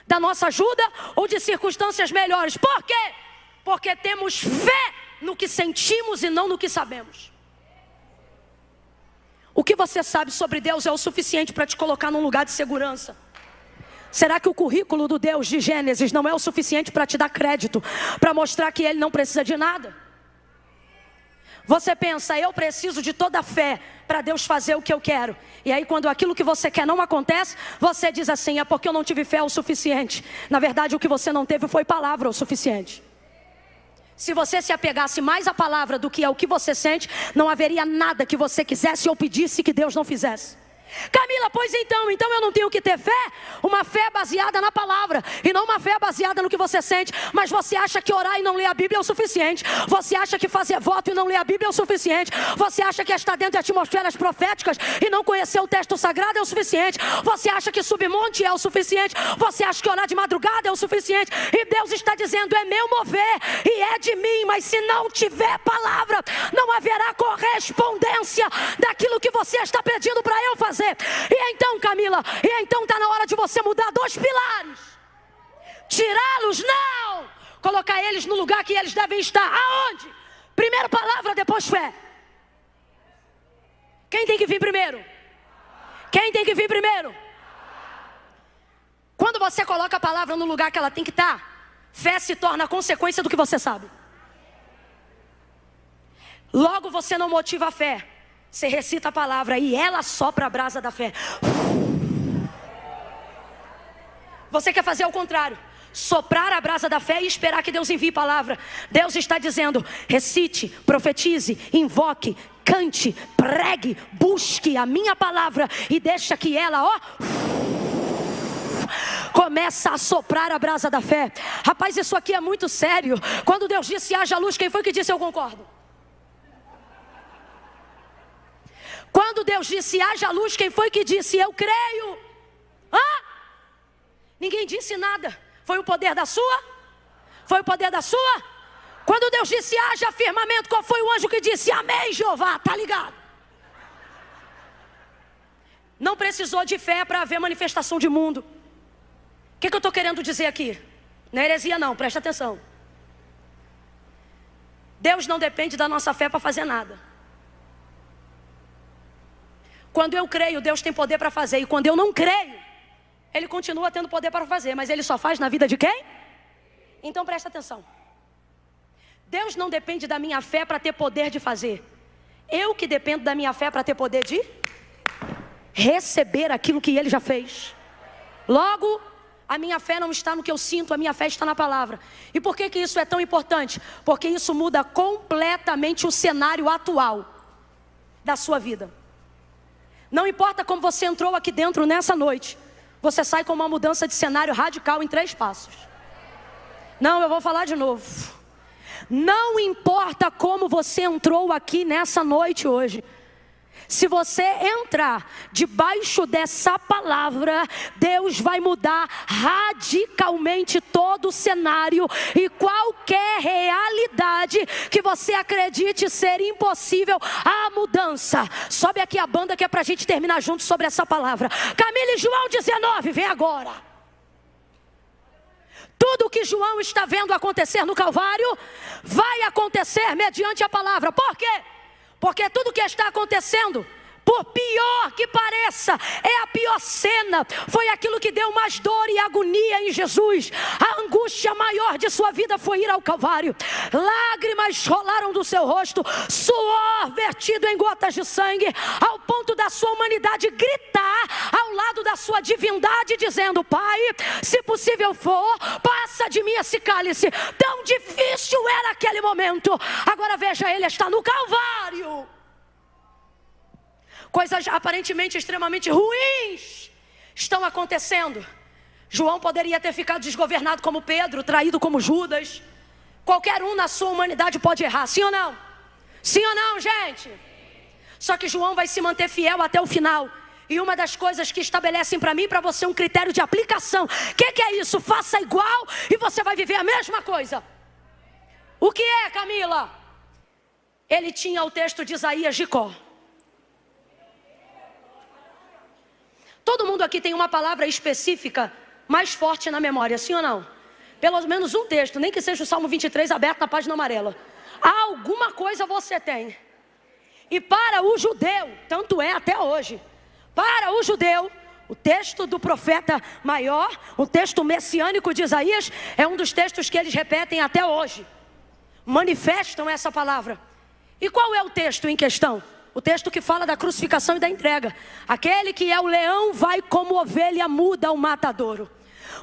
da nossa ajuda ou de circunstâncias melhores. Por quê? Porque temos fé no que sentimos e não no que sabemos. O que você sabe sobre Deus é o suficiente para te colocar num lugar de segurança. Será que o currículo do Deus de Gênesis não é o suficiente para te dar crédito, para mostrar que Ele não precisa de nada? Você pensa, eu preciso de toda a fé para Deus fazer o que eu quero. E aí quando aquilo que você quer não acontece, você diz assim, é porque eu não tive fé o suficiente. Na verdade o que você não teve foi palavra o suficiente. Se você se apegasse mais à palavra do que ao que você sente, não haveria nada que você quisesse ou pedisse que Deus não fizesse. Camila, pois então eu não tenho que ter fé? Uma fé baseada na palavra e não uma fé baseada no que você sente. Mas você acha que orar e não ler a Bíblia é o suficiente? Você acha que fazer voto e não ler a Bíblia é o suficiente? Você acha que estar dentro de atmosferas proféticas e não conhecer o texto sagrado é o suficiente? Você acha que subir monte é o suficiente? Você acha que orar de madrugada é o suficiente? E Deus está dizendo, é meu mover e é de mim. Mas se não tiver palavra, não haverá correspondência daquilo que você está pedindo para eu fazer. E então, Camila, está na hora de você mudar 2 pilares. Tirá-los, não. Colocar eles no lugar que eles devem estar. Aonde? Primeiro palavra, depois fé. Quem tem que vir primeiro? Quem tem que vir primeiro? Quando você coloca a palavra no lugar que ela tem que estar, fé se torna a consequência do que você sabe. Logo você não motiva a fé. Você recita a palavra e ela sopra a brasa da fé. Você quer fazer o contrário, soprar a brasa da fé e esperar que Deus envie palavra. Deus está dizendo, recite, profetize, invoque, cante, pregue, busque a minha palavra e deixa que ela, começa a soprar a brasa da fé. Rapaz, isso aqui é muito sério. Quando Deus disse haja luz, quem foi que disse eu concordo? Quando Deus disse haja luz, quem foi que disse eu creio? Ninguém disse nada. Foi o poder da sua? Foi o poder da sua? Quando Deus disse haja firmamento, qual foi o anjo que disse amém, Jeová? Tá ligado? Não precisou de fé para haver manifestação de mundo. O que eu estou querendo dizer aqui? Não é heresia não, presta atenção. Deus não depende da nossa fé para fazer nada. Quando eu creio, Deus tem poder para fazer. E quando eu não creio, Ele continua tendo poder para fazer. Mas Ele só faz na vida de quem? Então presta atenção. Deus não depende da minha fé para ter poder de fazer. Eu que dependo da minha fé para ter poder de receber aquilo que Ele já fez. Logo, a minha fé não está no que eu sinto, a minha fé está na palavra. E por que isso é tão importante? Porque isso muda completamente o cenário atual da sua vida. Não importa como você entrou aqui dentro nessa noite, você sai com uma mudança de cenário radical em 3 passos. Não, eu vou falar de novo. Não importa como você entrou aqui nessa noite hoje. Se você entrar debaixo dessa palavra, Deus vai mudar radicalmente todo o cenário e qualquer realidade que você acredite ser impossível a mudança. Sobe aqui a banda que é pra gente terminar junto sobre essa palavra. Camila e João 19, vem agora. Tudo o que João está vendo acontecer no Calvário vai acontecer mediante a palavra. Por quê? Porque tudo que está acontecendo por pior que pareça, é a pior cena, foi aquilo que deu mais dor e agonia em Jesus. A angústia maior de sua vida foi ir ao Calvário. Lágrimas rolaram do seu rosto, suor vertido em gotas de sangue, ao ponto da sua humanidade gritar ao lado da sua divindade, dizendo: Pai, se possível for, passa de mim esse cálice. Tão difícil era aquele momento. Agora veja, ele está no Calvário. Coisas aparentemente extremamente ruins estão acontecendo. João poderia ter ficado desgovernado como Pedro, traído como Judas. Qualquer um na sua humanidade pode errar, sim ou não? Sim ou não, gente? Só que João vai se manter fiel até o final. E uma das coisas que estabelecem para mim e para você um critério de aplicação. O que é isso? Faça igual e você vai viver a mesma coisa. O que é, Camila? Ele tinha o texto de Isaías de cor. Todo mundo aqui tem uma palavra específica mais forte na memória, sim ou não? Pelo menos um texto, nem que seja o Salmo 23 aberto na página amarela. Alguma coisa você tem. E para o judeu, tanto é até hoje, para o judeu, o texto do profeta maior, o texto messiânico de Isaías, é um dos textos que eles repetem até hoje. Manifestam essa palavra. E qual é o texto em questão? O texto que fala da crucificação e da entrega. Aquele que é o leão vai como ovelha muda ao matadouro.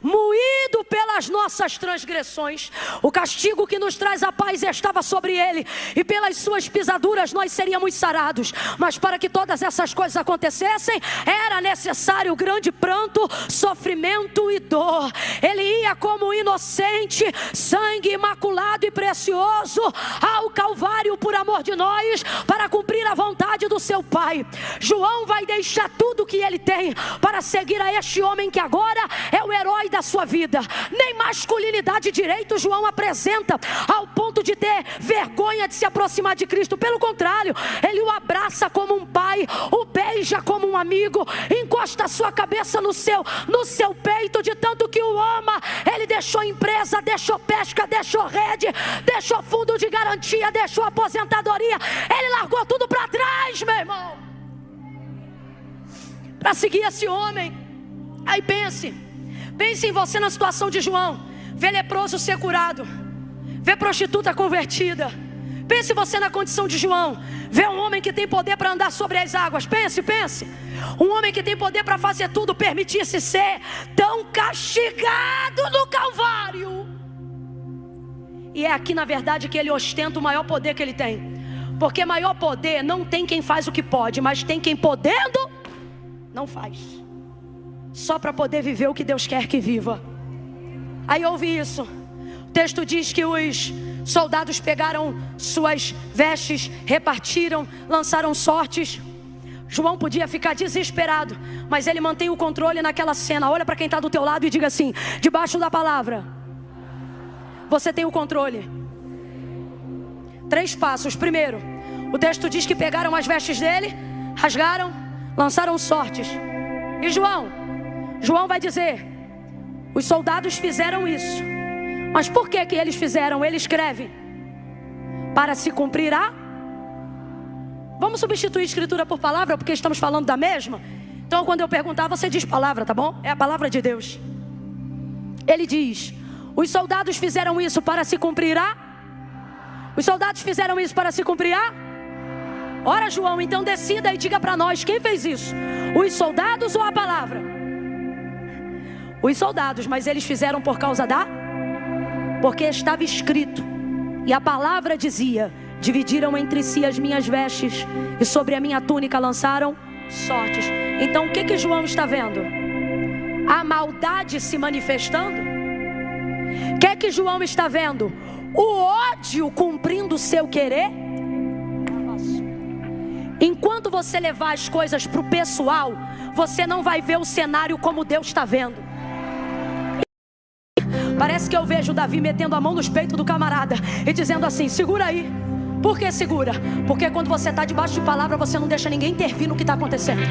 Moído pelas nossas transgressões, o castigo que nos traz a paz estava sobre ele, e pelas suas pisaduras nós seríamos sarados. Mas para que todas essas coisas acontecessem, era necessário grande pranto, sofrimento e dor. Ele ia como inocente, sangue imaculado e precioso ao Calvário por amor de nós, para cumprir a vontade do seu Pai. João vai deixar tudo o que ele tem para seguir a este homem que agora é o herói da sua vida. Nem masculinidade direito João apresenta ao ponto de ter vergonha de se aproximar de Cristo. Pelo contrário, ele o abraça como um pai, o beija como um amigo, encosta a sua cabeça no seu peito, de tanto que o ama. Ele deixou empresa, deixou pesca, deixou rede, deixou fundo de garantia, deixou aposentadoria. Ele largou tudo para trás, meu irmão, para seguir esse homem. Aí pense em você na situação de João. Vê leproso ser curado, vê prostituta convertida. Pense você na condição de João. Vê um homem que tem poder para andar sobre as águas. Pense. Um homem que tem poder para fazer tudo, permitir-se ser tão castigado no Calvário. E é aqui na verdade que ele ostenta o maior poder que ele tem. Porque maior poder não tem quem faz o que pode, mas tem quem podendo não faz. Só para poder viver o que Deus quer que viva. Aí ouve isso. O texto diz que os soldados pegaram suas vestes, repartiram, lançaram sortes. João podia ficar desesperado, mas ele mantém o controle naquela cena. Olha para quem está do teu lado e diga assim: debaixo da palavra, você tem o controle. 3 passos. Primeiro, o texto diz que pegaram as vestes dele, rasgaram, lançaram sortes. E João vai dizer: os soldados fizeram isso. Mas por que eles fizeram? Ele escreve: para se cumprir a... Vamos substituir escritura por palavra, porque estamos falando da mesma. Então quando eu perguntar, você diz palavra, tá bom? É a palavra de Deus. Ele diz: os soldados fizeram isso para se cumprir a... Os soldados fizeram isso para se cumprir a... Ora, João, então decida e diga para nós, quem fez isso? Os soldados ou a palavra? Os soldados, mas eles fizeram por causa da... Porque estava escrito, e a palavra dizia: dividiram entre si as minhas vestes, e sobre a minha túnica lançaram sortes. Então o que João está vendo? A maldade se manifestando. O que João está vendo? O ódio cumprindo o seu querer. Enquanto você levar as coisas para o pessoal, você não vai ver o cenário como Deus está vendo. Parece que eu vejo Davi metendo a mão nos peitos do camarada e dizendo assim: segura aí, Por que segura? Porque quando você está debaixo de palavra, você não deixa ninguém intervir no que está acontecendo.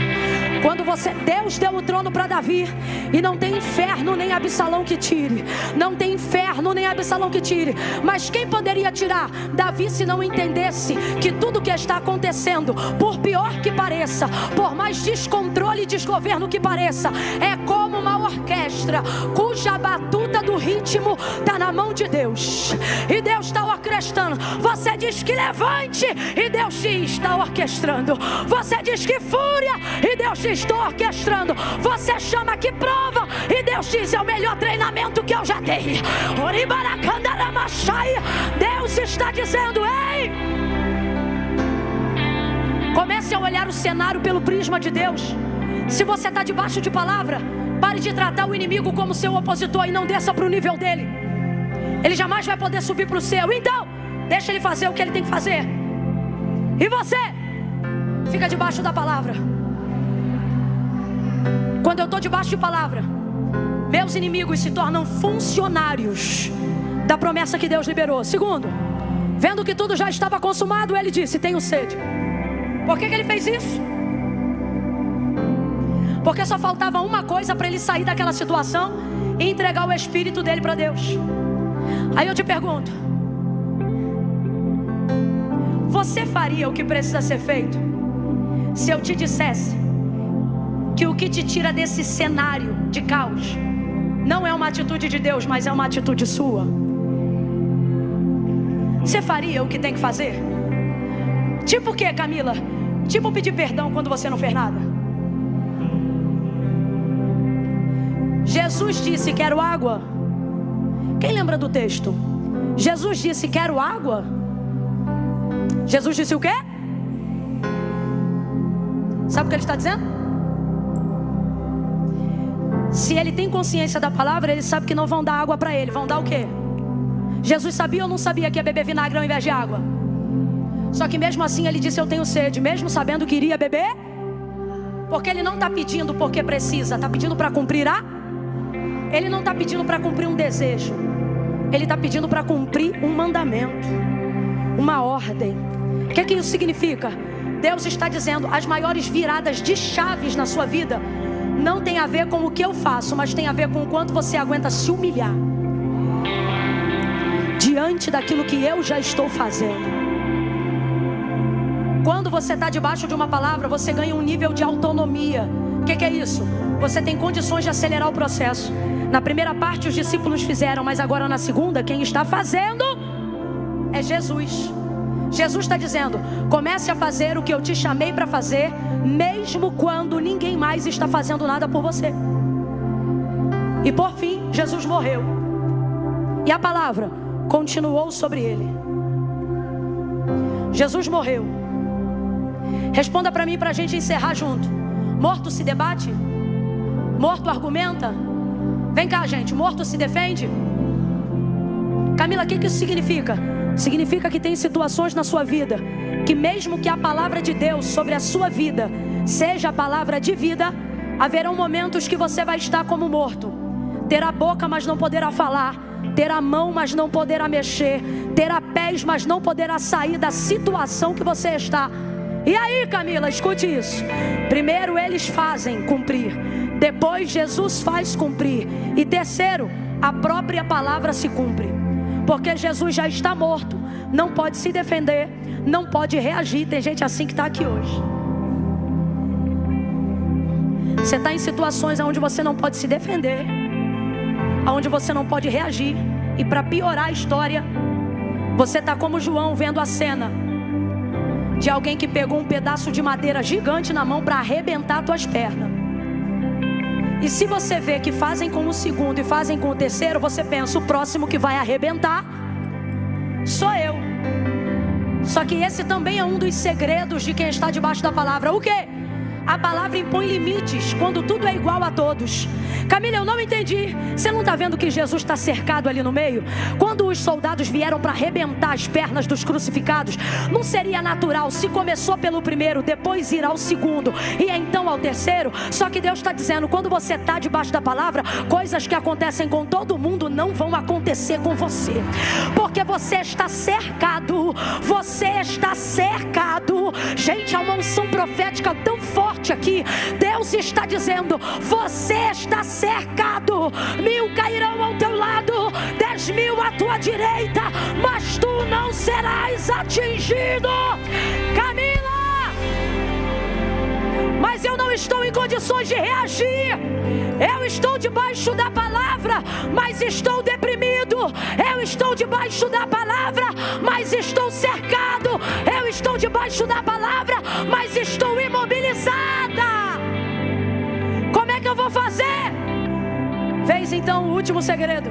Deus deu o trono para Davi, e não tem inferno nem Absalão que tire. Não tem inferno nem Absalão que tire. Mas quem poderia tirar Davi se não entendesse que tudo que está acontecendo, por pior que pareça, por mais descontrole e desgoverno que pareça, é como uma orquestra cuja batuta do ritmo está na mão de Deus, e Deus está orquestrando. Você diz que levante, e Deus diz: está orquestrando. Você diz que fúria, e Deus diz: estou orquestrando. Você chama que prova, e Deus diz: é o melhor treinamento que eu já dei. Deus está dizendo: ei, comece a olhar o cenário pelo prisma de Deus. Se você está debaixo de palavra, pare de tratar o inimigo como seu opositor e não desça para o nível dele. Ele jamais vai poder subir para o seu. Então, deixa ele fazer o que ele tem que fazer. E você fica debaixo da palavra. Quando eu estou debaixo de palavra, meus inimigos se tornam funcionários da promessa que Deus liberou. Segundo, vendo que tudo já estava consumado, ele disse: tenho sede. Por que ele fez isso? Porque só faltava uma coisa para ele sair daquela situação e entregar o espírito dele para Deus. Aí eu te pergunto: você faria o que precisa ser feito se eu te dissesse que o que te tira desse cenário de caos não é uma atitude de Deus, mas é uma atitude sua? Você faria o que tem que fazer? Tipo o que, Camila? Tipo pedir perdão quando você não fez nada? Jesus disse: quero água. Quem lembra do texto? Jesus disse: quero água. Jesus disse o quê? Sabe o que ele está dizendo? Se ele tem consciência da palavra, ele sabe que não vão dar água para ele. Vão dar o quê? Jesus sabia ou não sabia que ia beber vinagre ao invés de água? Só que mesmo assim ele disse: eu tenho sede, mesmo sabendo que iria beber. Porque ele não está pedindo porque precisa, está pedindo para cumprir Ele não está pedindo para cumprir um desejo. Ele está pedindo para cumprir um mandamento, uma ordem. O que isso significa? Deus está dizendo: as maiores viradas de chaves na sua vida não tem a ver com o que eu faço, mas tem a ver com o quanto você aguenta se humilhar diante daquilo que eu já estou fazendo. Quando você está debaixo de uma palavra, você ganha um nível de autonomia. O que é isso? Você tem condições de acelerar o processo. Na primeira parte os discípulos fizeram, mas agora na segunda, quem está fazendo é Jesus. Jesus está dizendo: comece a fazer o que eu te chamei para fazer, mesmo quando ninguém mais está fazendo nada por você. E por fim, Jesus morreu, e a palavra continuou sobre ele. Jesus morreu. Responda para mim, para a gente encerrar junto. Morto se debate? Morto argumenta? Vem cá, gente, morto se defende? Camila, o que isso significa? Significa que tem situações na sua vida que mesmo que a palavra de Deus sobre a sua vida seja a palavra de vida, haverão momentos que você vai estar como morto. Terá boca, mas não poderá falar. Terá mão, mas não poderá mexer. Terá pés, mas não poderá sair da situação que você está. E aí, Camila, escute isso. Primeiro eles fazem cumprir, depois Jesus faz cumprir, e terceiro, a própria palavra se cumpre. Porque Jesus já está morto, não pode se defender, não pode reagir. Tem gente assim que está aqui hoje. Você está em situações onde você não pode se defender, onde você não pode reagir. E para piorar a história, você está como João vendo a cena de alguém que pegou um pedaço de madeira gigante na mão para arrebentar as tuas pernas. E se você vê que fazem com o segundo e fazem com o terceiro, você pensa: o próximo que vai arrebentar sou eu. Só que esse também é um dos segredos de quem está debaixo da palavra. O quê? A palavra impõe limites quando tudo é igual a todos. Camila, eu não entendi. Você não está vendo que Jesus está cercado ali no meio? Quando os soldados vieram para arrebentar as pernas dos crucificados, não seria natural se começou pelo primeiro, depois ir ao segundo e então ao terceiro? Só que Deus está dizendo, quando você está debaixo da palavra, coisas que acontecem com todo mundo não vão acontecer com você, porque você está cercado. Você está cercado. Gente, há uma unção profética tão forte aqui. Deus está dizendo, você está cercado. 1000 cairão ao teu lado, 10.000 à tua direita, mas tu não serás atingido. Camila, mas eu não estou em condições de reagir. Eu estou debaixo da palavra, mas estou deprimido. Eu estou debaixo da palavra, mas estou cercado. Eu estou debaixo da palavra, mas estou imobilizada. Como é que eu vou fazer? Fez então o último segredo.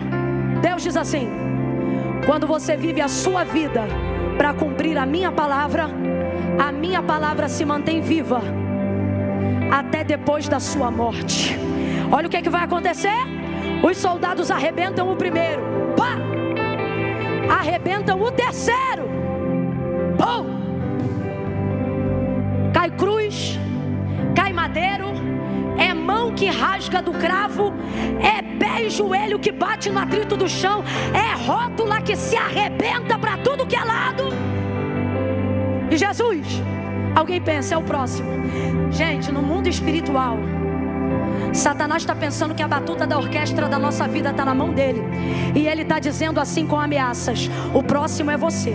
Deus diz assim: quando você vive a sua vida para cumprir a minha palavra se mantém viva até depois da sua morte. Olha o que vai acontecer. Os soldados arrebentam o primeiro, pá! Arrebentam o terceiro, pum! Cai cruz, cai madeiro, é mão que rasga do cravo, é pé e joelho que bate no atrito do chão, é rótula que se arrebenta para tudo que é lado. E Jesus, alguém pensa, é o próximo. Gente, no mundo espiritual, Satanás está pensando que a batuta da orquestra da nossa vida está na mão dele, e ele está dizendo assim com ameaças: o próximo é você,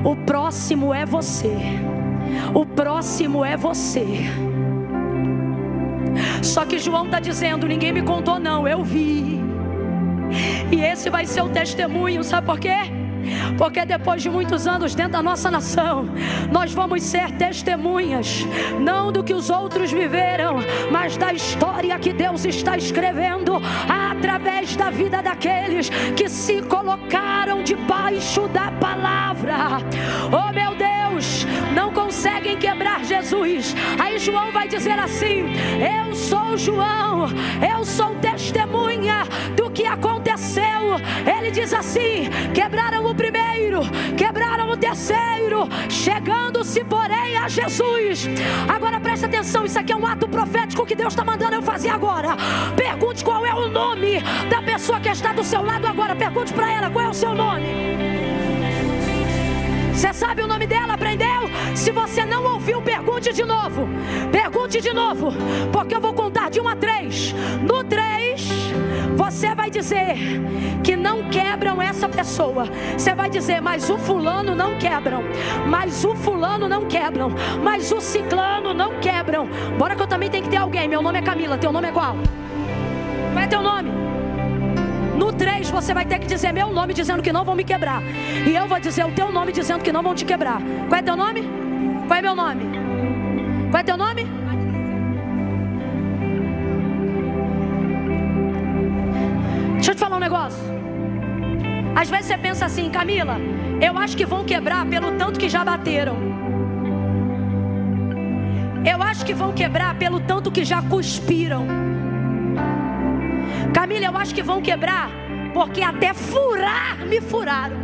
o próximo é você, o próximo é você. Só que João está dizendo, ninguém me contou não, eu vi. E esse vai ser o testemunho, sabe por quê? Porque depois de muitos anos dentro da nossa nação, nós vamos ser testemunhas, não do que os outros viveram, mas da história que Deus está escrevendo através da vida daqueles que se colocaram debaixo da palavra. Oh meu Deus, não conseguem quebrar Jesus. Aí João vai dizer assim: eu sou João, eu sou testemunha do que aconteceu. Ele diz assim: quebraram o primeiro, quebraram o terceiro, chegando-se porém a Jesus. Agora presta atenção, isso aqui é um ato profético que Deus está mandando eu fazer agora. Pergunte qual é o nome da pessoa que está do seu lado agora. Pergunte para ela qual é o seu nome. Você sabe o nome dela? Aprendeu? Se você não ouviu, pergunte de novo. Pergunte de novo, porque eu vou contar de 1 a 3. No 3, você vai dizer que não quebram essa pessoa. Você vai dizer, mas o fulano não quebram, mas o fulano não quebram, mas o ciclano não quebram. Bora que eu também tenho que ter alguém. Meu nome é Camila, teu nome é qual? Qual é teu nome? No 3 você vai ter que dizer meu nome dizendo que não vão me quebrar, e eu vou dizer o teu nome dizendo que não vão te quebrar. Qual é teu nome? Qual é meu nome? Qual é teu nome? Deixa eu te falar um negócio. Às vezes você pensa assim, Camila, eu acho que vão quebrar pelo tanto que já bateram. Eu acho que vão quebrar pelo tanto que já cuspiram. Camila, eu acho que vão quebrar porque até furar me furaram.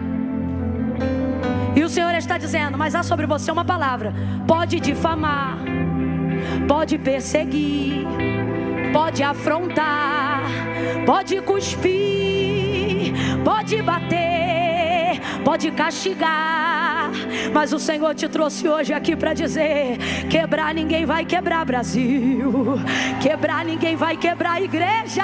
E o Senhor está dizendo, mas há sobre você uma palavra: pode difamar, pode perseguir, pode afrontar, pode cuspir, pode bater, pode castigar, mas o Senhor te trouxe hoje aqui para dizer: quebrar ninguém vai quebrar Brasil, quebrar ninguém vai quebrar igreja.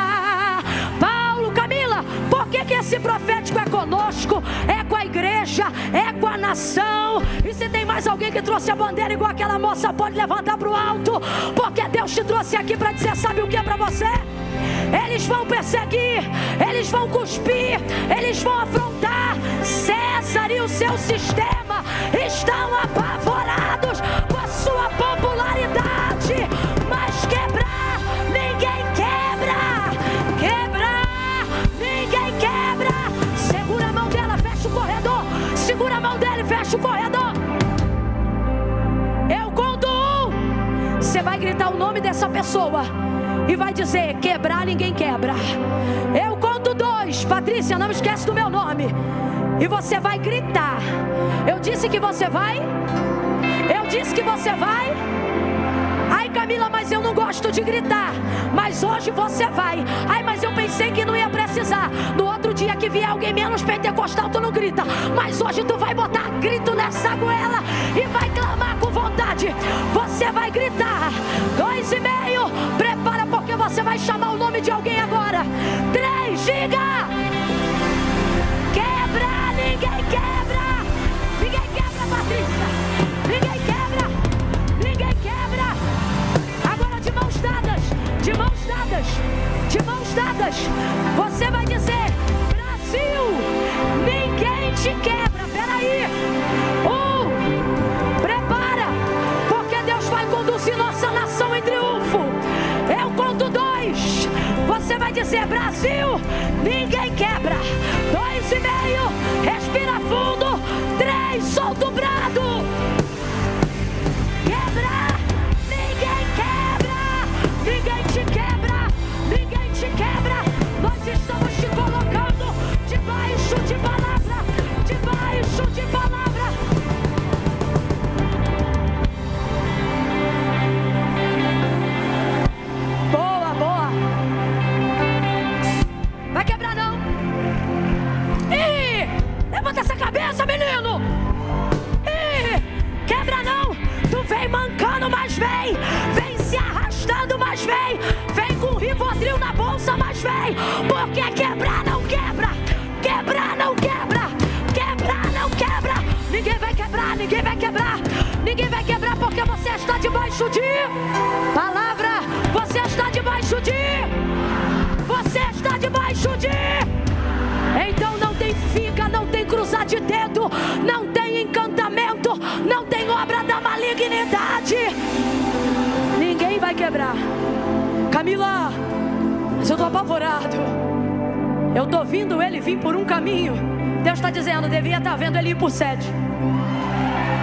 Paulo, Camila, por que esse profético é conosco, é com a igreja, é com a nação? E se tem mais alguém que trouxe a bandeira igual aquela moça, pode levantar para o alto, porque Deus te trouxe aqui para dizer, sabe o que é para você? Eles vão perseguir, eles vão cuspir, eles vão afrontar. César e o seu sistema estão apavorados com a sua popularidade, mas quebrar ninguém quebra, quebrar ninguém quebra. Segura a mão dela, fecha o corredor, segura a mão dela e fecha o corredor. Eu conto 1, você vai gritar o nome dessa pessoa e vai dizer: quebrar ninguém quebra. Eu conto 2, Patrícia, não esquece do meu nome, e você vai gritar. Eu disse que você vai. Eu disse que você vai. Ai, Camila, mas eu não gosto de gritar. Mas hoje você vai. Ai, mas eu pensei que não ia precisar. No outro dia que vier alguém menos pentecostal, tu não grita. Mas hoje tu vai botar grito nessa goela e vai clamar com vontade. Você vai gritar. 2,5. Prepara, porque você vai chamar o nome de alguém agora. 3, diga. Quebra, ninguém quebra. Ninguém quebra, Patrícia. Ninguém quebra. Ninguém quebra. Agora de mãos dadas. De mãos dadas. De mãos dadas. Você vai dizer: Brasil, ninguém te quebra. Peraí. 1. Prepara, porque Deus vai conduzir nossa nação em triunfo. Eu conto 2. Você vai dizer: Brasil, ninguém quebra. 2,5. Respira fundo. 3. Solta o brado. Quebra. Ninguém quebra. Ninguém te quebra. Ninguém te quebra. Nós estamos te colocando debaixo de palavra. Debaixo de palavra. Boa, boa. Vai quebrar não. Ih, levanta essa cabeça, menino. Ih, quebra não. Tu vem mancando, mas vem. Vem se arrastando, mas vem. Vem com Rivotril na bolsa, mas vem. Porque quebrar não quebra. Quebrar não quebra. Quebrar não quebra. Ninguém vai quebrar, ninguém vai quebrar. Ninguém vai quebrar, porque você está debaixo de palavra. Você está debaixo de. Você está debaixo de. Então não tem figa, não tem cruzar de dedo, não tem encantamento, não tem obra da malignidade. Ninguém vai quebrar. Camila, mas eu estou apavorado. Eu estou vendo ele vir por um caminho. Deus está dizendo: devia estar vendo ele ir por 7.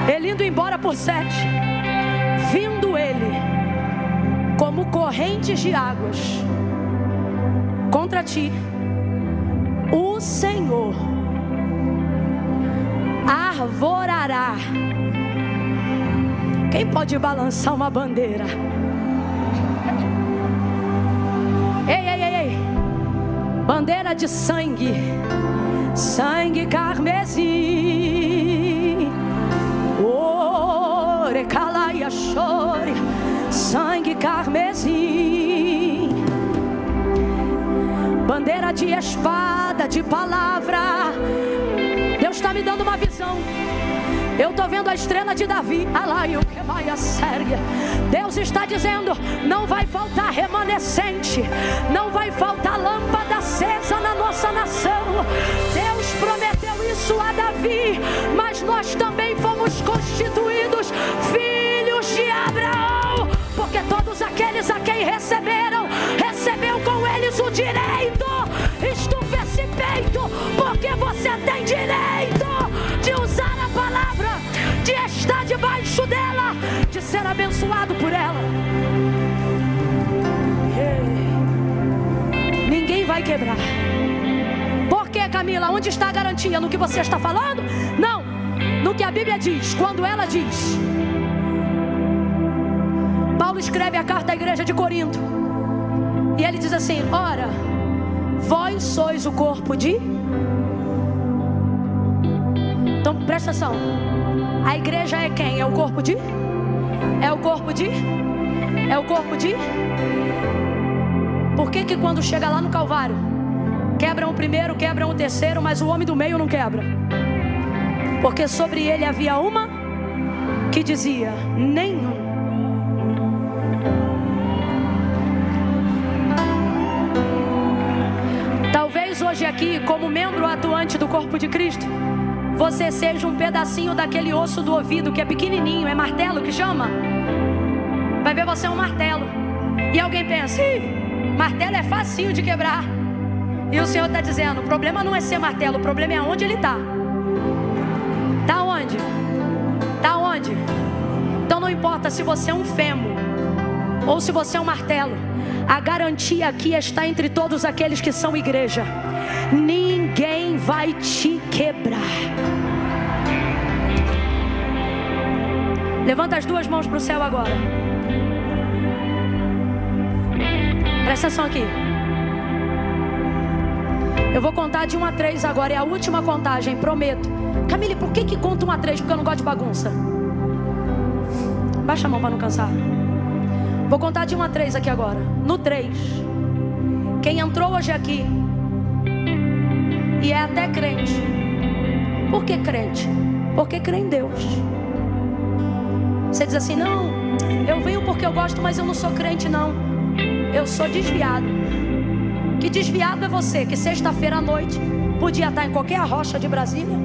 Ele indo embora por 7. Vindo ele como correntes de águas contra ti. O Senhor arvorará. Quem pode balançar uma bandeira? Ei, ei, ei, ei. Bandeira de sangue. Sangue carmesim. Orecalaia chore. Sangue carmesim. Bandeira de espada, de palavra. Deus está me dando uma visão. Eu estou vendo a estrela de Davi. Deus está dizendo: não vai faltar remanescente, não vai faltar lâmpada acesa na nossa nação. Deus prometeu isso a Davi, mas nós também fomos constituídos filhos de Abraão, porque todos aqueles a quem receberam, recebeu com eles o direito. Estufa esse peito, porque você tem direito de usar a palavra, de estar debaixo dela, de ser abençoado por ela. Ninguém vai quebrar. Por que, Camila? Onde está a garantia? No que você está falando? Não, no que a Bíblia diz, quando ela diz. Paulo escreve a carta à igreja de Corinto, e ele diz assim: ora, vós sois o corpo de... Então presta atenção. A igreja é quem? É o corpo de? É o corpo de? É o corpo de? Por que que quando chega lá no Calvário, quebram o primeiro, quebram o terceiro, mas o homem do meio não quebra? Porque sobre ele havia uma que dizia: nenhum. Talvez hoje aqui, como membro atuante do corpo de Cristo, você seja um pedacinho daquele osso do ouvido que é pequenininho, é martelo que chama? Vai ver, você é um martelo. E alguém pensa: martelo é facinho de quebrar. E o Senhor está dizendo: o problema não é ser martelo, o problema é onde ele está. Está onde? Está onde? Então não importa se você é um fêmur, Ou se você é um martelo, a garantia aqui está entre todos aqueles que são igreja: ninguém vai te quebrar. Levanta as duas mãos para o céu agora. Presta atenção aqui. Eu vou contar de 1 a 3 agora. É a última contagem, prometo. Camille, por que conta 1 a 3? Porque eu não gosto de bagunça. Baixa a mão para não cansar. Vou contar de 1 a 3 aqui agora. No 3, quem entrou hoje aqui e é até crente. Por que crente? Porque crê em Deus. Você diz assim: não, eu venho porque eu gosto, mas eu não sou crente não. Eu sou desviado. Que desviado é você que sexta-feira à noite podia estar em qualquer rocha de Brasília,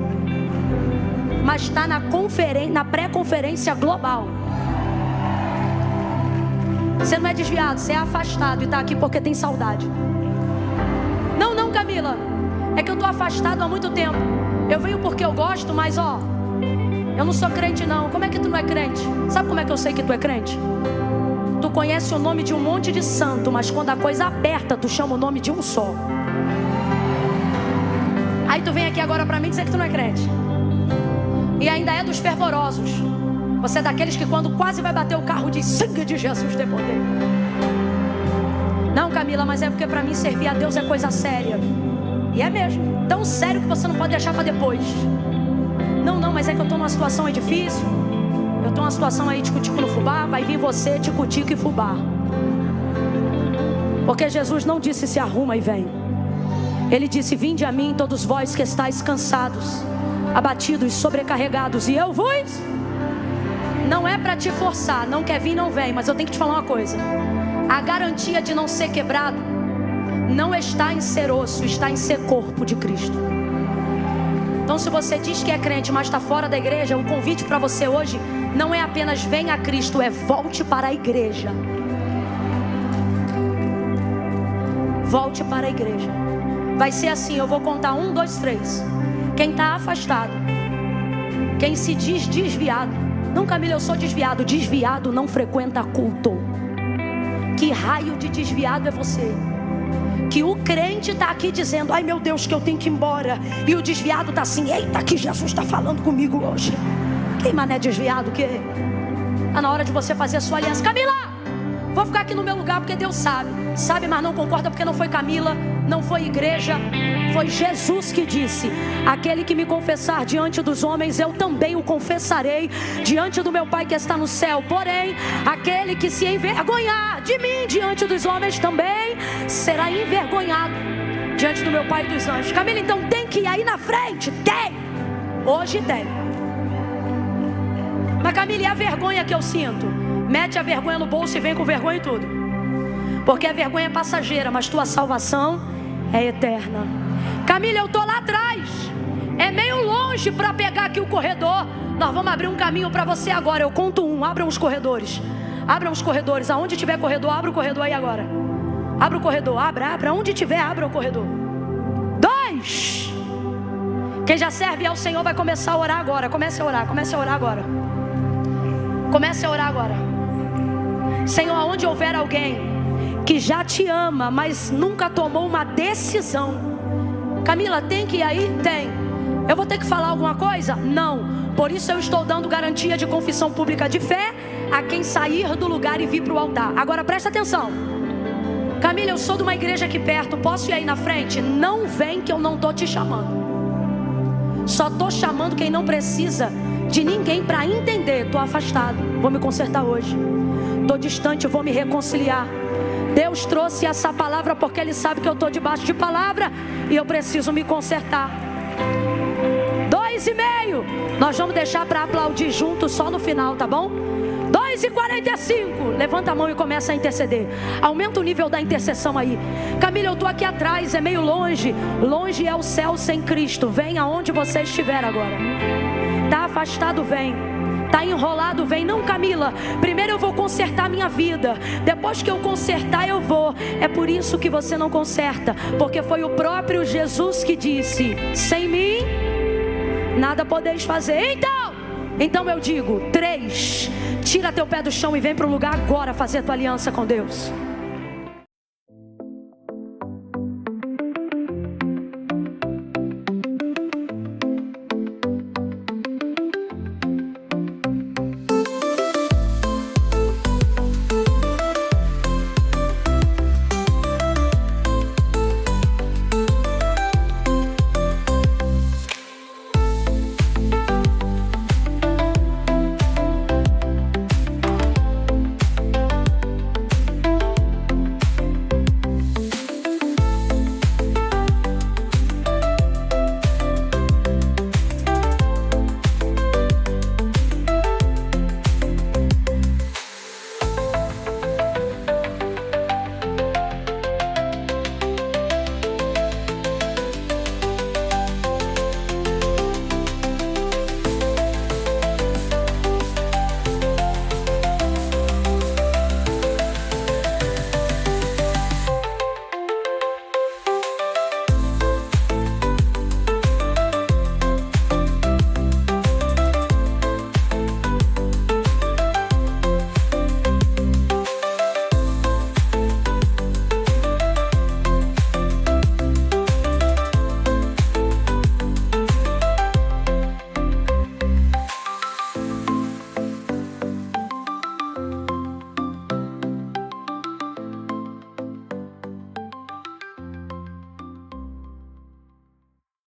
mas está na pré-conferência global. Você não é desviado, você é afastado e está aqui porque tem saudade. Não, não, Camila, é que eu estou afastado há muito tempo. Eu venho porque eu gosto, mas eu não sou crente não. Como é que tu não é crente? Sabe como é que eu sei que tu é crente? Tu conhece o nome de um monte de santo, mas quando a coisa aperta, tu chama o nome de um só. Aí tu vem aqui agora pra mim dizer que tu não é crente. E ainda é dos fervorosos. Você é daqueles que quando quase vai bater o carro diz: sangue de Jesus tem poder. Não, Camila, mas é porque pra mim servir a Deus é coisa séria. E é mesmo, tão sério que você não pode deixar pra depois. Não, mas é que eu tô numa situação aí difícil. Eu tô numa situação aí tico-tico no fubá. Vai vir você, tico-tico e fubá. Porque Jesus não disse se arruma e vem. Ele disse: vinde a mim todos vós que estáis cansados, abatidos, sobrecarregados, e eu vos. Não é para te forçar, não quer vir, não vem. Mas eu tenho que te falar uma coisa: a garantia de não ser quebrado não está em ser osso, está em ser corpo de Cristo. Então se você diz que é crente, mas está fora da igreja, o convite para você hoje não é apenas venha a Cristo, é volte para a igreja. Volte para a igreja. Vai ser assim, eu vou contar 1, 2, 3. Quem está afastado, quem se diz desviado. Não, Camila, eu sou desviado. Desviado não frequenta culto. Que raio de desviado é você? Que o crente está aqui dizendo: ai meu Deus, que eu tenho que ir embora. E o desviado está assim: eita, que Jesus está falando comigo hoje. Quem mané desviado que é? Está na hora de você fazer a sua aliança. Camila, vou ficar aqui no meu lugar porque Deus sabe. Sabe, mas não concorda porque não foi Camila, não foi igreja. Foi Jesus que disse: aquele que me confessar diante dos homens, eu também o confessarei diante do meu Pai que está no céu. Porém, aquele que se envergonhar de mim diante dos homens, também será envergonhado diante do meu Pai e dos anjos. Camila, então tem que ir aí na frente? Tem! Hoje tem. Mas Camila, e a vergonha que eu sinto? Mete a vergonha no bolso e vem com vergonha e tudo. Porque a vergonha é passageira, mas tua salvação é eterna. Camila, eu estou lá atrás. É meio longe para pegar aqui o corredor. Nós vamos abrir um caminho para você agora. Eu conto 1, abram os corredores. Abram os corredores. Aonde tiver corredor, abra o corredor aí agora. Abra o corredor, abra. Onde tiver, abra o corredor. 2. Quem já serve ao Senhor vai começar a orar agora. Comece a orar agora. Comece a orar agora. Senhor, aonde houver alguém que já te ama, mas nunca tomou uma decisão. Camila, tem que ir aí? Tem. Eu vou ter que falar alguma coisa? Não. Por isso eu estou dando garantia de confissão pública de fé a quem sair do lugar e vir para o altar. Agora presta atenção. Camila, eu sou de uma igreja aqui perto, posso ir aí na frente? Não vem que eu não estou te chamando. Só estou chamando quem não precisa de ninguém para entender. Estou afastado, vou me consertar hoje. Estou distante, vou me reconciliar. Deus trouxe essa palavra porque Ele sabe que eu estou debaixo de palavra e eu preciso me consertar. 2,5. Nós vamos deixar para aplaudir juntos só no final, tá bom? 2,45. Levanta a mão e começa a interceder. Aumenta o nível da intercessão aí. Camila, eu estou aqui atrás, é meio longe. Longe é o céu sem Cristo. Vem aonde você estiver agora. Está afastado, vem. Está enrolado, vem. Não, Camila, primeiro eu vou consertar minha vida. Depois que eu consertar, eu vou. É por isso que você não conserta. Porque foi o próprio Jesus que disse: sem mim, nada podeis fazer. Então, Então eu digo: 3, tira teu pé do chão e vem para o lugar agora fazer tua aliança com Deus.